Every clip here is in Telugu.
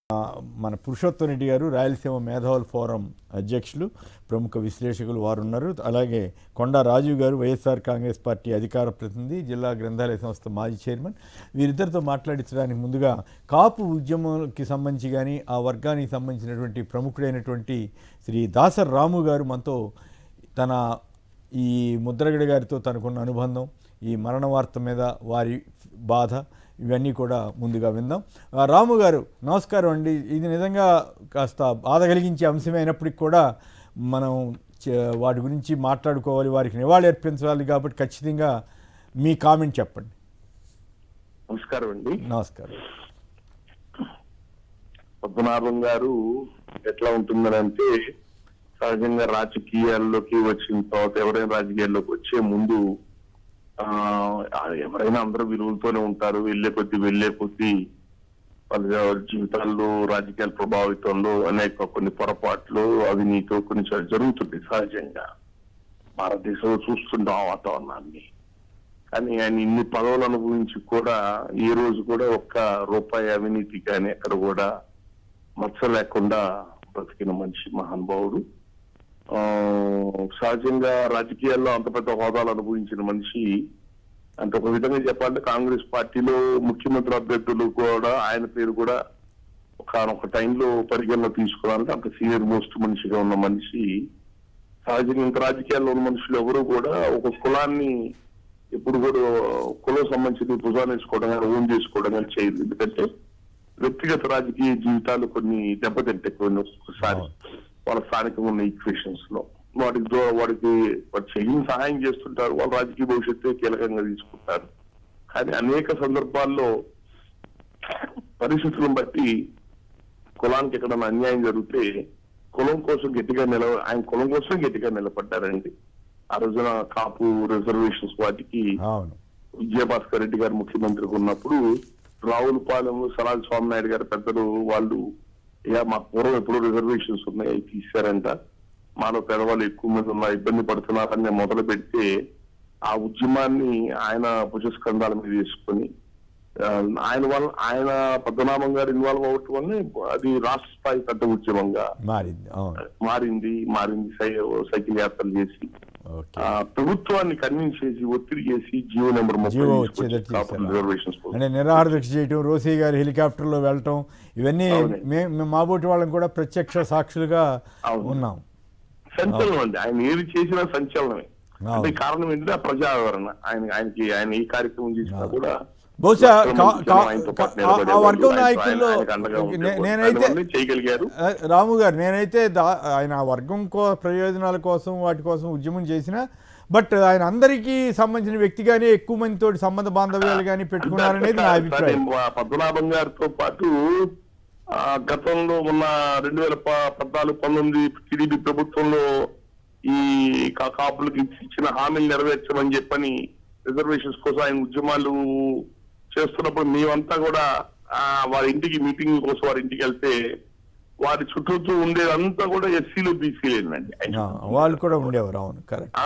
మన పురుషోత్తం రెడ్డి గారు రాయలసీమ మేధావుల ఫోరం అధ్యక్షులు, ప్రముఖ విశ్లేషకులు వారు ఉన్నారు. అలాగే కొండా రాజీవ్ గారు వైఎస్ఆర్ కాంగ్రెస్ పార్టీ అధికార ప్రతినిధి, జిల్లా గ్రంథాలయ సంస్థ మాజీ చైర్మన్. వీరిద్దరితో మాట్లాడించడానికి ముందుగా కాపు ఉద్యమంకి సంబంధించి కానీ ఆ వర్గానికి సంబంధించినటువంటి ప్రముఖుడైనటువంటి శ్రీ దాసర్ రాము గారు మనతో తన ఈ ముద్రగడ గారితో తనకున్న అనుబంధం, ఈ మరణ వార్త మీద వారి బాధ, ఇవన్నీ కూడా ముందుగా విందాం. రాము గారు నమస్కారం అండి. ఇది నిజంగా కాస్త బాధ కలిగించే అంశమే అయినప్పటికీ కూడా మనం వాటి గురించి మాట్లాడుకోవాలి, వారికి నివాళి అర్పించాలి కాబట్టి ఖచ్చితంగా మీ కామెంట్ చెప్పండి. నమస్కారం అండి. నమస్కారం. పద్మనాభం గారు ఎట్లా ఉంటుందని అంటే, సహజంగా రాజకీయాల్లోకి వచ్చిన తర్వాత ఎవరైనా రాజకీయాల్లోకి వచ్చే ముందు ఎవరైనా అందరూ విలువలతోనే ఉంటారు. వెళ్లే కొద్దీ వాళ్ళ జీవితాల్లో రాజకీయాల ప్రభావితంలో అనేక కొన్ని పొరపాట్లు, అవినీతి కొన్ని జరుగుతుంది సహజంగా. భారతదేశంలో చూస్తుంటాం ఆ వాతావరణాన్ని. కానీ ఆయన ఇన్ని పదవులు అనుభవించి కూడా ఏ రోజు కూడా ఒక్క రూపాయి అవినీతి కానీ ఎక్కడ కూడా మచ్చ లేకుండా బ్రతికిన మనిషి, మహానుభావుడు. సహజంగా రాజకీయాల్లో అంత పెద్ద హోదాలు అనుభవించిన మనిషి. అంటే ఒక విధంగా చెప్పాలంటే కాంగ్రెస్ పార్టీలో ముఖ్యమంత్రి అభ్యర్థులు కూడా ఆయన పేరు కూడా ఒక టైంలో పరిగణలో తీసుకోవాలంటే అంత సీనియర్ మోస్ట్ మనిషిగా ఉన్న మనిషి. సహజంగా ఇంత రాజకీయాల్లో ఉన్న మనుషులు ఎవరు కూడా ఒక కులాన్ని ఎప్పుడు కూడా కులం సంబంధించి భుజాన్ని వేసుకోవడం కానీ ఓన్ చేసుకోవడం కానీ చేయదు. ఎందుకంటే వ్యక్తిగత రాజకీయ జీవితాలు కొన్ని దెబ్బతింటాయి కొన్ని ఒక్కొక్కసారి వాళ్ళ స్థానికంగా ఉన్న ఈక్వేషన్స్ లో. వాడికి చెయ్యిని సహాయం చేస్తుంటారు, వాళ్ళ రాజకీయ భవిష్యత్తు కీలకంగా తీసుకుంటారు. కానీ అనేక సందర్భాల్లో పరిస్థితులను బట్టి కులానికి ఎక్కడైనా అన్యాయం జరిగితే కులం కోసం ఆయన కులం కోసం గట్టిగా నిలబడ్డారండి. ఆ రోజున కాపు రిజర్వేషన్స్ వాటికి విజయభాస్కర్ రెడ్డి గారు ముఖ్యమంత్రిగా ఉన్నప్పుడు రావులపాలెం సలాల్ స్వామినాయుడు గారు పెద్దలు వాళ్ళు మా పూర్వం ఎప్పుడో రిజర్వేషన్స్ ఉన్నాయి, అవి తీశారంట, మానవ పేదవాళ్ళు ఎక్కువ మంది ఉన్నా ఇబ్బంది పడుతున్నారని మొదలు పెడితే ఆ ఉద్యమాన్ని ఆయన భుజస్కంధాల మీద వేసుకొని ఆయన పద్మనాభం గారు ఇన్వాల్వ్ అవటం వల్ల అది రాష్ట్ర స్థాయి పెద్ద ఉద్యమంగా మారింది. సైకిల్ యాత్రలు చేసి ప్రభుత్వాన్ని కన్విన్స్ చేసి ఒత్తిడి చేసి జీవో నెంబర్ నిరాహార దీక్ష చేయటం, రోసీ గారి హెలికాప్టర్ లో వెళ్ళటం, ఇవన్నీ మాబోటి వాళ్ళని కూడా ప్రత్యక్ష సాక్షులుగా ఉన్నాం. సంచలనం అండి. ఆయన ఏది చేసినా సంచలనమే. అంటే కారణం ఏంటంటే ఆ ప్రజాదరణ. ఆయన ఈ కార్యక్రమం చేసినా కూడా బహుశా ఆ వర్గం నాయకుల్లో నేనైతే చేయగలిగారు. రాము గారు, నేనైతే ఆయన ఆ వర్గం ప్రయోజనాల కోసం వాటి కోసం ఉద్యమం చేసిన, బట్ ఆయన అందరికీ సంబంధించిన వ్యక్తిగానే ఎక్కువ మందితో సంబంధ బాంధవ్యాలు కానీ పెట్టుకున్నారనేది నా అభిప్రాయం. పద్మనాభం గారితో పాటు గతంలో ఉన్న 2014-19 టీడీపీ ప్రభుత్వంలో ఈ కాపులకు ఇచ్చిన హామీలు నెరవేర్చమని చెప్పని రిజర్వేషన్స్ కోసం ఆయన ఉద్యమాలు చేస్తున్నప్పుడు మేమంతా కూడా వారి ఇంటికి మీటింగ్ కోసం వారి ఇంటికి వెళ్తే వారి చుట్టూ ఉండేదంతా కూడా ఎస్సీలు బీసీలేనండి. వాళ్ళు కూడా ఉండేవారు. అవును, కరెక్ట్.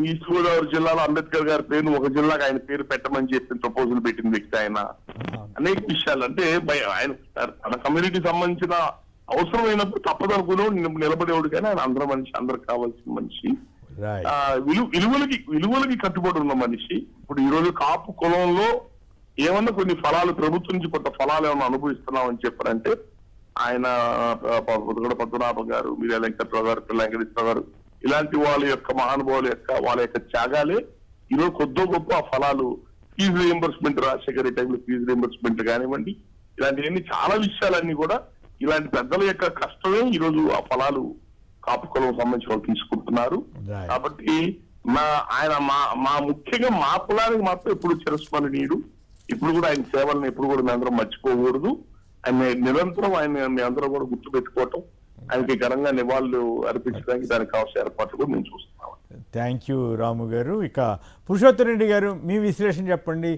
ఈస్ట్ గోదావరి జిల్లాలో అంబేద్కర్ గారి పేరు ఒక జిల్లాకు ఆయన పేరు పెట్టమని చెప్పి ప్రపోజల్ పెట్టిన వ్యక్తి ఆయన. అనేక విషయాలు అంటే ఆయన తన కమ్యూనిటీ సంబంధించిన అవసరమైనప్పుడు తప్పదనుకుని నిలబడేవాడు. కానీ ఆయన అందరూ మనిషి, అందరికి కావాల్సిన మనిషి, విలువలకి కట్టుబడి ఉన్న మనిషి. ఇప్పుడు ఈ రోజు కాపు కులంలో ఏమన్నా కొన్ని ఫలాలు ప్రభుత్వం నుంచి కొంత ఫలాలు ఏమన్నా అనుభవిస్తున్నామని చెప్పారంటే ఆయన పద్మనాభం గారు, మీరే వెంకట్రావు గారు, పిల్ల వెంకటేశ్వర గారు, ఇలాంటి వాళ్ళ యొక్క మహానుభావుల యొక్క త్యాగాలే ఈరోజు కొద్దో గొప్ప ఆ ఫలాలు. ఫీజు రియంబర్స్మెంట్, రాజశేఖర టైంలో ఫీజు రియంబర్స్మెంట్ కానివ్వండి, ఇలాంటివన్నీ చాలా విషయాలన్నీ కూడా ఇలాంటి పెద్దల యొక్క కష్టమే ఈరోజు ఆ ఫలాలు కాపు కులం సంబంధించిన వాళ్ళు తీసుకుంటున్నారు. కాబట్టి మా ముఖ్యంగా మా కులానికి మాత్రం ఎప్పుడు చిరస్మరణీయుడు. ఇప్పుడు కూడా ఆయన సేవలను ఎప్పుడు కూడా మేము అందరం మర్చిపోకూడదు. ఆయన నిరంతరం మీ అందరం కూడా గుర్తు పెట్టుకోవటం, ఆయనకి ఘనంగా నివాళులు అర్పించడానికి దానికి కావాల్సిన ఏర్పాట్లు కూడా మేము చూస్తున్నాం. థ్యాంక్ యూ రాము గారు. ఇక పురుషోత్తం రెడ్డి గారు, మీ విశ్లేషణ చెప్పండి.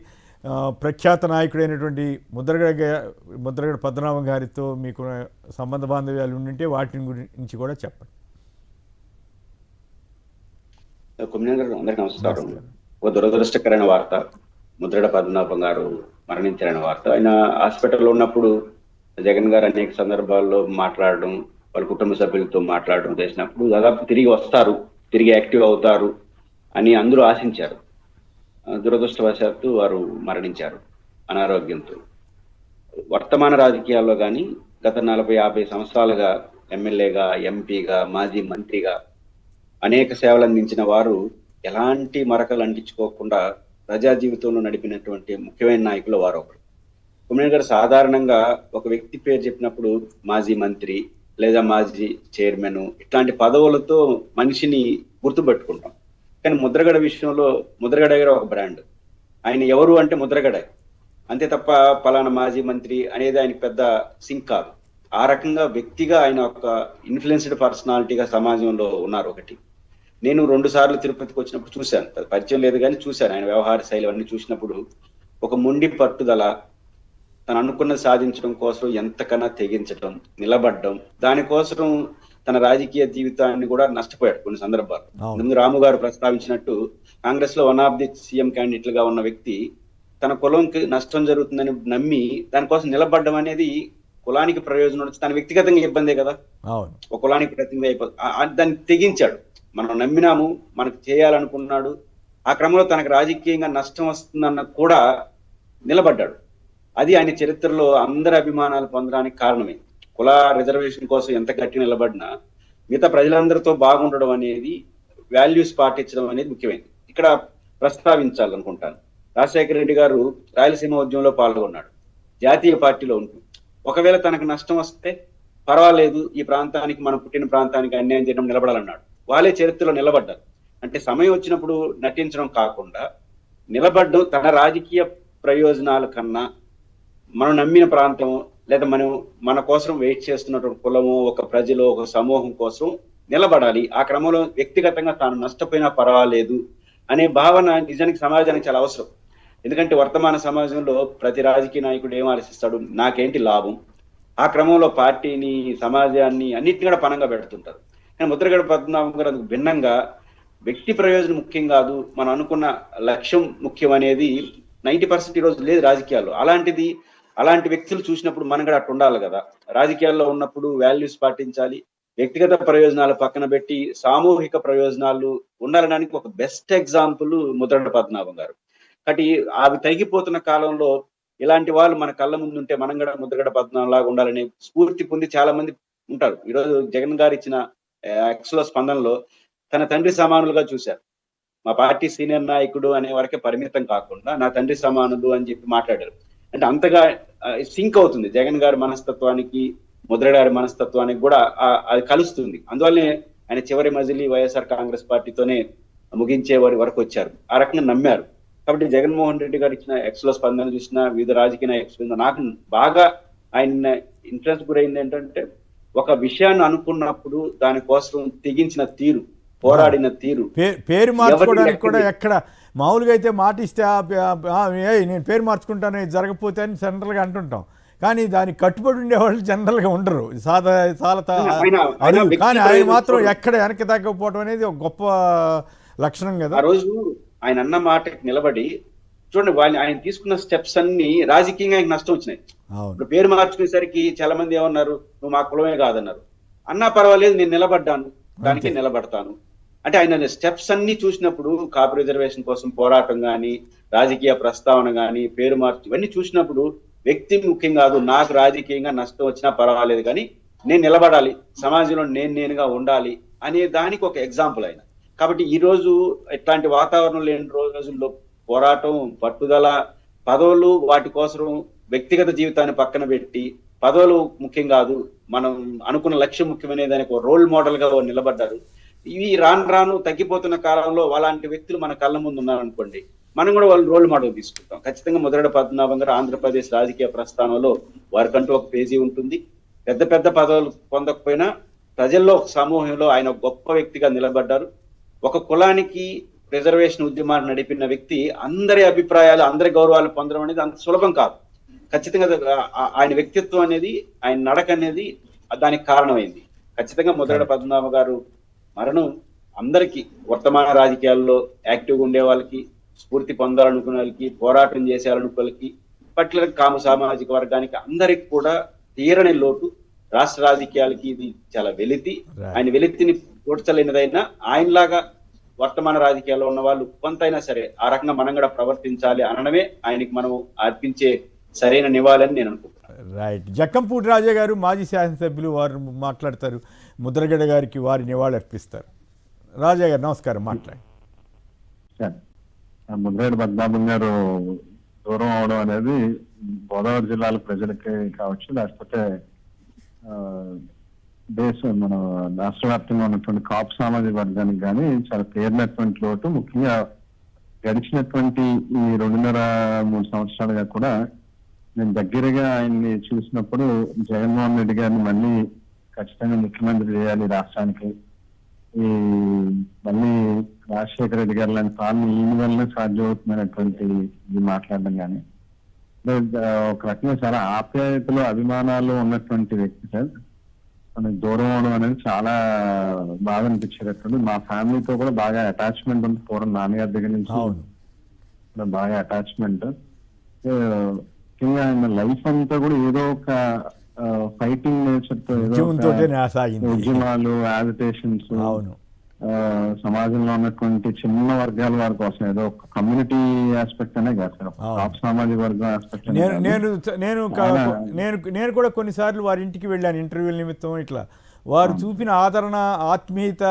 ప్రఖ్యాత నాయకుడైనటువంటి ముద్రగడ పద్మనాభం గారితో మీకు సంబంధ బాంధవ్యాలు ఉండింటే వాటి గురించి కూడా చెప్పండి. అందరికీ నమస్కారం. ఒక దురదృష్టకరమైన వార్త, ముద్రగడ పద్మనాభం గారు మరణించారనే వార్త. ఆయన హాస్పిటల్లో ఉన్నప్పుడు జగన్ గారు అనేక సందర్భాల్లో మాట్లాడడం, వాళ్ళ కుటుంబ సభ్యులతో మాట్లాడడం చేసినప్పుడు దాదాపు తిరిగి వస్తారు, తిరిగి యాక్టివ్ అవుతారు అని అందరూ ఆశించారు. దురదృష్టవశాత్తు వారు మరణించారు అనారోగ్యంతో. వర్తమాన రాజకీయాల్లో కానీ గత 40-50 సంవత్సరాలుగా ఎమ్మెల్యేగా, ఎంపీగా, మాజీ మంత్రిగా అనేక సేవలు అందించిన వారు ఎలాంటి మరకలు అంటించుకోకుండా ప్రజా జీవితంలో నడిపినటువంటి ముఖ్యమైన నాయకులు వారు ఒకరు. కొమ్మినేని గారు సాధారణంగా ఒక వ్యక్తి పేరు చెప్పినప్పుడు మాజీ మంత్రి లేదా మాజీ చైర్మన్ ఇట్లాంటి పదవులతో మనిషిని గుర్తుపెట్టుకుంటాం. కానీ ముద్రగడ విషయంలో ముద్రగడ గారు ఒక బ్రాండ్. ఆయన ఎవరు అంటే ముద్రగడ, అంతే తప్ప పలానా మాజీ మంత్రి అనేది ఆయనకి పెద్ద సింక్ కాదు. ఆ రకంగా వ్యక్తిగా ఆయన ఒక ఇన్ఫ్లుయెన్స్డ్ పర్సనాలిటీగా సమాజంలో ఉన్నారు. ఒకటి, నేను 2 సార్లు తిరుపతికి వచ్చినప్పుడు చూశాను, పరిచయం లేదు కానీ చూశాను ఆయన వ్యవహార శైలి అన్ని చూసినప్పుడు ఒక మొండి పట్టుదల, తను అనుకున్నది సాధించడం కోసం ఎంతకన్నా తెగించడం, నిలబడడం, దానికోసం తన రాజకీయ జీవితాన్ని కూడా నష్టపోయాడు కొన్ని సందర్భాలు. ముందు రాము గారు ప్రస్తావించినట్టు కాంగ్రెస్ లో one of the CM candidate గా ఉన్న వ్యక్తి తన కులంకి నష్టం జరుగుతుందని నమ్మి దానికోసం నిలబడడం అనేది కులానికి ప్రయోజనం వచ్చి తన వ్యక్తిగతంగా ఇబ్బందే కదా. ఒక కులానికి ప్రతినిధి అయిపోతుంది, దాన్ని తెగించాడు. మనం నమ్మినాము, మనకు చేయాలనుకున్నాడు. ఆ క్రమంలో తనకు రాజకీయంగా నష్టం వస్తుందన్న కూడా నిలబడ్డాడు. అది ఆయన చరిత్రలో అందరి అభిమానాలు పొందడానికి కారణమే. కుల రిజర్వేషన్ కోసం ఎంత గట్టి నిలబడినా మిగతా ప్రజలందరితో బాగుండడం అనేది, వాల్యూస్ పాటించడం అనేది ముఖ్యమైనది. ఇక్కడ ప్రస్తావించాలనుకుంటాను, రాజశేఖర రెడ్డి గారు రాయలసీమ ఉద్యమంలో పాల్గొన్నాడు, జాతీయ పార్టీలో ఉంటుంది. ఒకవేళ తనకు నష్టం వస్తే పర్వాలేదు, ఈ ప్రాంతానికి, మనం పుట్టిన ప్రాంతానికి అన్యాయం చేయడం నిలబడాలన్నాడు. వాళ్ళే చరిత్రలో నిలబడ్డారు. అంటే సమయం వచ్చినప్పుడు నటించడం కాకుండా నిలబడ్డం, తన రాజకీయ ప్రయోజనాల కన్నా మనం నమ్మిన ప్రాంతం లేదా మన కోసం వెయిట్ చేస్తున్నటువంటి కులము, ఒక ప్రజలు, ఒక సమూహం కోసం నిలబడాలి. ఆ క్రమంలో వ్యక్తిగతంగా తాను నష్టపోయినా పర్వాలేదు అనే భావన నిజానికి సమాజానికి చాలా అవసరం. ఎందుకంటే వర్తమాన సమాజంలో ప్రతి రాజకీయ నాయకుడు ఏం ఆలోచిస్తాడు, నాకేంటి లాభం. ఆ క్రమంలో పార్టీని, సమాజాన్ని అన్నిటిని కూడా పనంగా పెడుతుంటారు. కానీ ముద్రగడ పద్మనాభం గారు అందుకు భిన్నంగా వ్యక్తి ప్రయోజనం ముఖ్యం కాదు, మనం అనుకున్న లక్ష్యం ముఖ్యం అనేది 90% ఈరోజు లేదు రాజకీయాల్లో. అలాంటి వ్యక్తులు చూసినప్పుడు మనం కూడా అట్టు ఉండాలి కదా. రాజకీయాల్లో ఉన్నప్పుడు వాల్యూస్ పాటించాలి, వ్యక్తిగత ప్రయోజనాలు పక్కన పెట్టి సామూహిక ప్రయోజనాలు ఉండాలడానికి ఒక బెస్ట్ ఎగ్జాంపుల్ ముద్రగడ పద్మనాభం గారు. కాబట్టి అవి తగ్గిపోతున్న కాలంలో ఇలాంటి వాళ్ళు మన కళ్ళ ముందు ఉంటే మనం కూడా ముద్రగడ పద్మనాభం లాగా ఉండాలని స్ఫూర్తి పొంది చాలా మంది ఉంటారు. ఈరోజు జగన్ గారు ఇచ్చిన ఎక్స్లో స్పందనలో తన తండ్రి సమానులుగా చూశారు. మా పార్టీ సీనియర్ నాయకుడు అనే వరకే పరిమితం కాకుండా నా తండ్రి సమానులు అని చెప్పి మాట్లాడారు. అంటే అంతగా సింక్ అవుతుంది జగన్ గారి మనస్తత్వానికి, ముద్రగడ గారి మనస్తత్వానికి కూడా అది కలుస్తుంది. అందువల్లనే ఆయన చివరి మజిలీ వైఎస్ఆర్ కాంగ్రెస్ పార్టీతోనే ముగించే వరకు వచ్చారు. ఆ రకంగా నమ్మారు. కాబట్టి జగన్మోహన్ రెడ్డి గారు ఇచ్చిన ఎక్స్లో స్పందన చూసిన వివిధ రాజకీయ నాయకులు నాకు బాగా ఆయన ఇంట్రెస్ట్ గురైంది ఏంటంటే, ఒక విషయాన్ని అనుకున్నప్పుడు దానికోసం తెగించిన తీరు, పోరాడిన తీరు. పేరు మార్చుకోవడానికి కూడా ఎక్కడ మామూలుగా అయితే మాట ఇస్తే నేను పేరు మార్చుకుంటాను, ఇది జరగకపోతే అని జనరల్గా అంటుంటాం. కానీ దానికి కట్టుబడి ఉండేవాళ్ళు జనరల్గా ఉండరు, చాలా కానీ ఆయన మాత్రం ఎక్కడ వెనక్కి తగ్గకపోవడం అనేది ఒక గొప్ప లక్షణం కదా. ఆ రోజు ఆయన అన్న మాటకి నిలబడి చూడండి, ఆయన తీసుకున్న స్టెప్స్ అన్ని రాజకీయంగా ఆయనకు నష్టం వచ్చినాయి. ఇప్పుడు పేరు మార్చుకునేసరికి చాలా మంది ఏమన్నారు, నువ్వు మా కులమే కాదన్నారు. అన్నా పర్వాలేదు, నేను నిలబడ్డాను, దానికి నిలబడతాను అంటే ఆయన స్టెప్స్ అన్ని చూసినప్పుడు, కాపు రిజర్వేషన్ కోసం పోరాటం కానీ, రాజకీయ ప్రస్తావన కానీ, పేరు మార్చి ఇవన్నీ చూసినప్పుడు వ్యక్తి ముఖ్యం కాదు, నాకు రాజకీయంగా నష్టం వచ్చినా పర్వాలేదు కానీ నేను నిలబడాలి, సమాజంలో నేనుగా ఉండాలి అనే దానికి ఒక ఎగ్జాంపుల్ ఆయన. కాబట్టి ఈ రోజు ఇట్లాంటి వాతావరణం లేని రోజుల్లో పోరాటం, పట్టుదల, పదవులు వాటి కోసం వ్యక్తిగత జీవితాన్ని పక్కన పెట్టి, పదవులు ముఖ్యం కాదు, మనం అనుకున్న లక్ష్యం ముఖ్యమనే దానికి ఒక రోల్ మోడల్ గా నిలబడ్డారు. ఇవి రాను తగ్గిపోతున్న కాలంలో అలాంటి వ్యక్తులు మన కళ్ళ ముందు ఉన్నారనుకోండి, మనం కూడా వాళ్ళు రోల్ మోడల్ తీసుకుంటాం. ఖచ్చితంగా ముద్రగడ పద్మనాభం గారు ఆంధ్రప్రదేశ్ రాజకీయ ప్రస్థానంలో వారికంటూ ఒక పేజీ ఉంటుంది. పెద్ద పదవులు పొందకపోయినా ప్రజల్లో, ఒక సమూహంలో ఆయన గొప్ప వ్యక్తిగా నిలబడ్డారు. ఒక కులానికి రిజర్వేషన్ ఉద్యమాన్ని నడిపిన వ్యక్తి అందరి అభిప్రాయాలు, అందరి గౌరవాలు పొందడం అనేది అంత సులభం కాదు. ఖచ్చితంగా ఆయన వ్యక్తిత్వం అనేది, ఆయన నడక అనేది దానికి కారణమైంది. ఖచ్చితంగా ముద్రగడ పద్మనాభం గారు మరణం అందరికీ, వర్తమాన రాజకీయాల్లో యాక్టివ్గా ఉండే వాళ్ళకి, స్ఫూర్తి పొందాలనుకునే వాళ్ళకి, పోరాటం చేసేయాలనుకునే వాళ్ళకి, పర్టికులర్ కామ సామాజిక వర్గానికి అందరికి కూడా తీరని లోటు. రాష్ట్ర రాజకీయాలకి ఇది చాలా వెలితి. ఆయన వెలితిని పూడ్చలేనిదైనా ఆయనలాగా వర్తమాన రాజకీయాల్లో ఉన్న వాళ్ళు కొంతైనా సరే ఆ రకంగా మనం కూడా ప్రవర్తించాలి అనడమే ఆయనకి మనం అర్పించే సరైన నివాళని నేను అనుకుంటున్నాను. రైట్. జక్కంపూడి రాజా గారు మాజీ శాసనసభ్యులు వారు మాట్లాడతారు. ముద్రగడ గారికి వారి నివాళి అర్పిస్తారు. రాజా గారు నమస్కారం, మాట్లాడండి. ముద్రగడ పద్మనాభం గారు దూరం అవడం అనేది గోదావరి జిల్లాల ప్రజలకి కావచ్చు, లేకపోతే దేశం మన రాష్ట్ర వ్యాప్తంగా ఉన్నటువంటి కాపు సామాజిక వర్గానికి కానీ చాలా పేర్నటువంటి లోటు. ముఖ్యంగా గడిచినటువంటి ఈ 2.5-3 సంవత్సరాలుగా కూడా నేను దగ్గరగా ఆయన్ని చూసినప్పుడు జగన్మోహన్ రెడ్డి గారిని మళ్ళీ ఖచ్చితంగా ముఖ్యమంత్రి చేయాలి రాష్ట్రానికి, ఈ మళ్ళీ రాజశేఖర రెడ్డి గారు లాంటి పాలన ఈయన వల్లనే సాధ్యమవుతుందనేటువంటి ఇది మాట్లాడడం కానీ, ఒక రకంగా చాలా ఆప్యాయతలు అభిమానాలు ఉన్నటువంటి వ్యక్తి సార్. మనకి దూరం అవడం అనేది చాలా బాగా అనిపించేటటువంటి. మా ఫ్యామిలీతో కూడా బాగా అటాచ్మెంట్ ఉంది. పూర్వం నాన్నగారి దగ్గర నుంచి బాగా అటాచ్మెంట్. ముఖ్యంగా ఆయన లైఫ్ అంతా కూడా ఏదో ఒక ఫైటింగ్ నేచర్ తో, ఉద్యమాలు, యాజిటేషన్స్, సమాజంలో ఉన్నటువంటి చిన్న వర్గాల వారి కోసం ఏదో ఒక కమ్యూనిటీ ఆస్పెక్ట్ అనే కాదు సార్, టాప్ సామాజిక వర్గం ఆస్పెక్ట్. నేను కూడా కొన్నిసార్లు వారి ఇంటికి వెళ్ళాను ఇంటర్వ్యూల నిమిత్తం. ఇట్లా వారు చూపిన ఆదరణ, ఆత్మీయత,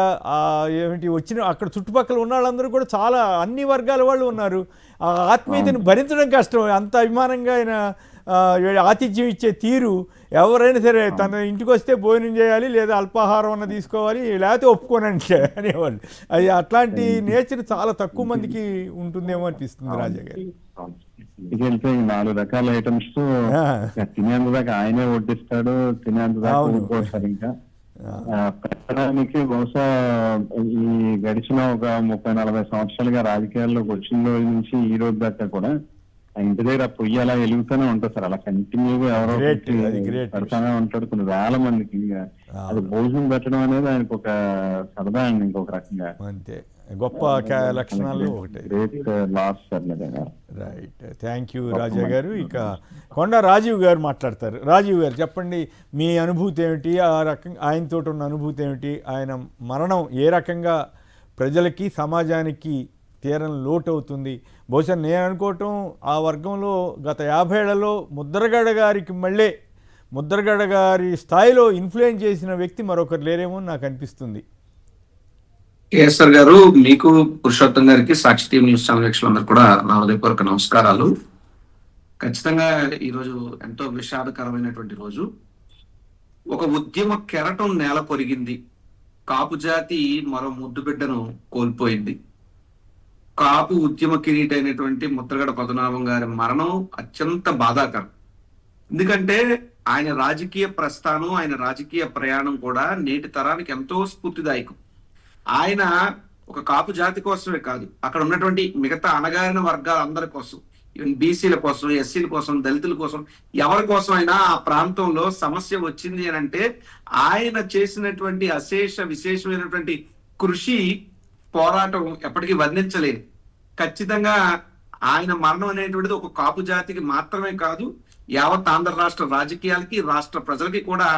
ఏమిటి వచ్చిన అక్కడ చుట్టుపక్కల ఉన్న వాళ్ళందరూ కూడా చాలా అన్ని వర్గాల వాళ్ళు ఉన్నారు. ఆ ఆత్మీయతను భరించడం కష్టం. అంత అభిమానంగా ఆయన ఆతిథ్యం ఇచ్చే తీరు, ఎవరైనా సరే తన ఇంటికి వస్తే భోజనం చేయాలి, లేదా అల్పాహారం అన్న తీసుకోవాలి, లేకపోతే ఒప్పుకోనంటే అనేవాళ్ళు. అది అట్లాంటి నేచర్ చాలా తక్కువ మందికి ఉంటుందేమో అనిపిస్తుంది రాజా గారు. ఇంటికి వెళ్తే 4 రకాల ఐటమ్స్ తినేంత దాకా ఆయనే వడ్డిస్తాడు, తినేంత దాకా ఊరుకోస్తారు. ఇంకా పెట్టడానికి బహుశా ఈ గడిచిన ఒక 30-40 సంవత్సరాలుగా రాజకీయాల్లోకి వచ్చిన రోజు నుంచి ఈ రోజు దాకా కూడా ఇంటి దగ్గర పొయ్యి అలా వెలుగుతూనే ఉంటుంది సార్. అలా కంటిన్యూగా ఎవరో పెడతానే ఉంటాడు కొన్ని వేల మందికి. అది భోజనం పెట్టడం అనేది ఆయనకు ఒక సరదా అండి, ఇంకొక రకంగా. అంతే, గొప్ప లక్షణాలు ఒకటి. Great loss sir. Right, thank you Raja గారు. ఇక కొండా రాజీవ్ గారు మాట్లాడతారు. రాజీవ్ గారు చెప్పండి, మీ అనుభూతి ఏమిటి? ఆ రకంగా ఆయనతో ఉన్న అనుభూతి ఏమిటి? ఆయన మరణం ఏ రకంగా ప్రజలకి, సమాజానికి తీరని లోటు అవుతుంది? బహుశా నేను అనుకోవటం ఆ వర్గంలో గత 50 ఏళ్లలో ముద్రగడ గారికి మళ్ళీ ముద్రగడ గారి స్థాయిలో ఇన్ఫ్లుయెన్స్ చేసిన వ్యక్తి మరొకరు లేరేమో నాకు అనిపిస్తుంది. కేఎస్ఆర్ గారు, మీకు, పురుషోత్తం గారికి, సాక్షి టీవీ న్యూస్ ఛానల్ వీక్షకులందరూ కూడా నా హృదయపూర్వక నమస్కారాలు. ఖచ్చితంగా ఈరోజు ఎంతో విషాదకరమైనటువంటి రోజు. ఒక ఉద్యమ కెరటం నేల కొరిగింది. కాపు జాతి మరో ముద్దు బిడ్డను కోల్పోయింది. కాపు ఉద్యమ కిరీటి అయినటువంటి ముద్రగడ పద్మనాభం గారి మరణం అత్యంత బాధాకరం. ఎందుకంటే ఆయన రాజకీయ ప్రస్థానం, ఆయన రాజకీయ ప్రయాణం కూడా నేటి తరానికి ఎంతో స్ఫూర్తిదాయకం. ఆయన ఒక కాపు జాతి కోసమే కాదు, అక్కడ ఉన్నటువంటి మిగతా అణగారిన వర్గాలందరి కోసం, ఈవెన్ బీసీల కోసం, ఎస్సీల కోసం, దళితుల కోసం, ఎవరి కోసం అయినా ఆ ప్రాంతంలో సమస్య వచ్చింది అని అంటే ఆయన చేసినటువంటి విశేషమైనటువంటి కృషి, పోరాటం ఎప్పటికీ వర్ణించలేదు. ఖచ్చితంగా ఆయన మరణం అనేటువంటిది ఒక కాపు జాతికి మాత్రమే కాదు, యావత్ ఆంధ్ర రాష్ట్ర రాజకీయాలకి, రాష్ట్ర ప్రజలకి కూడా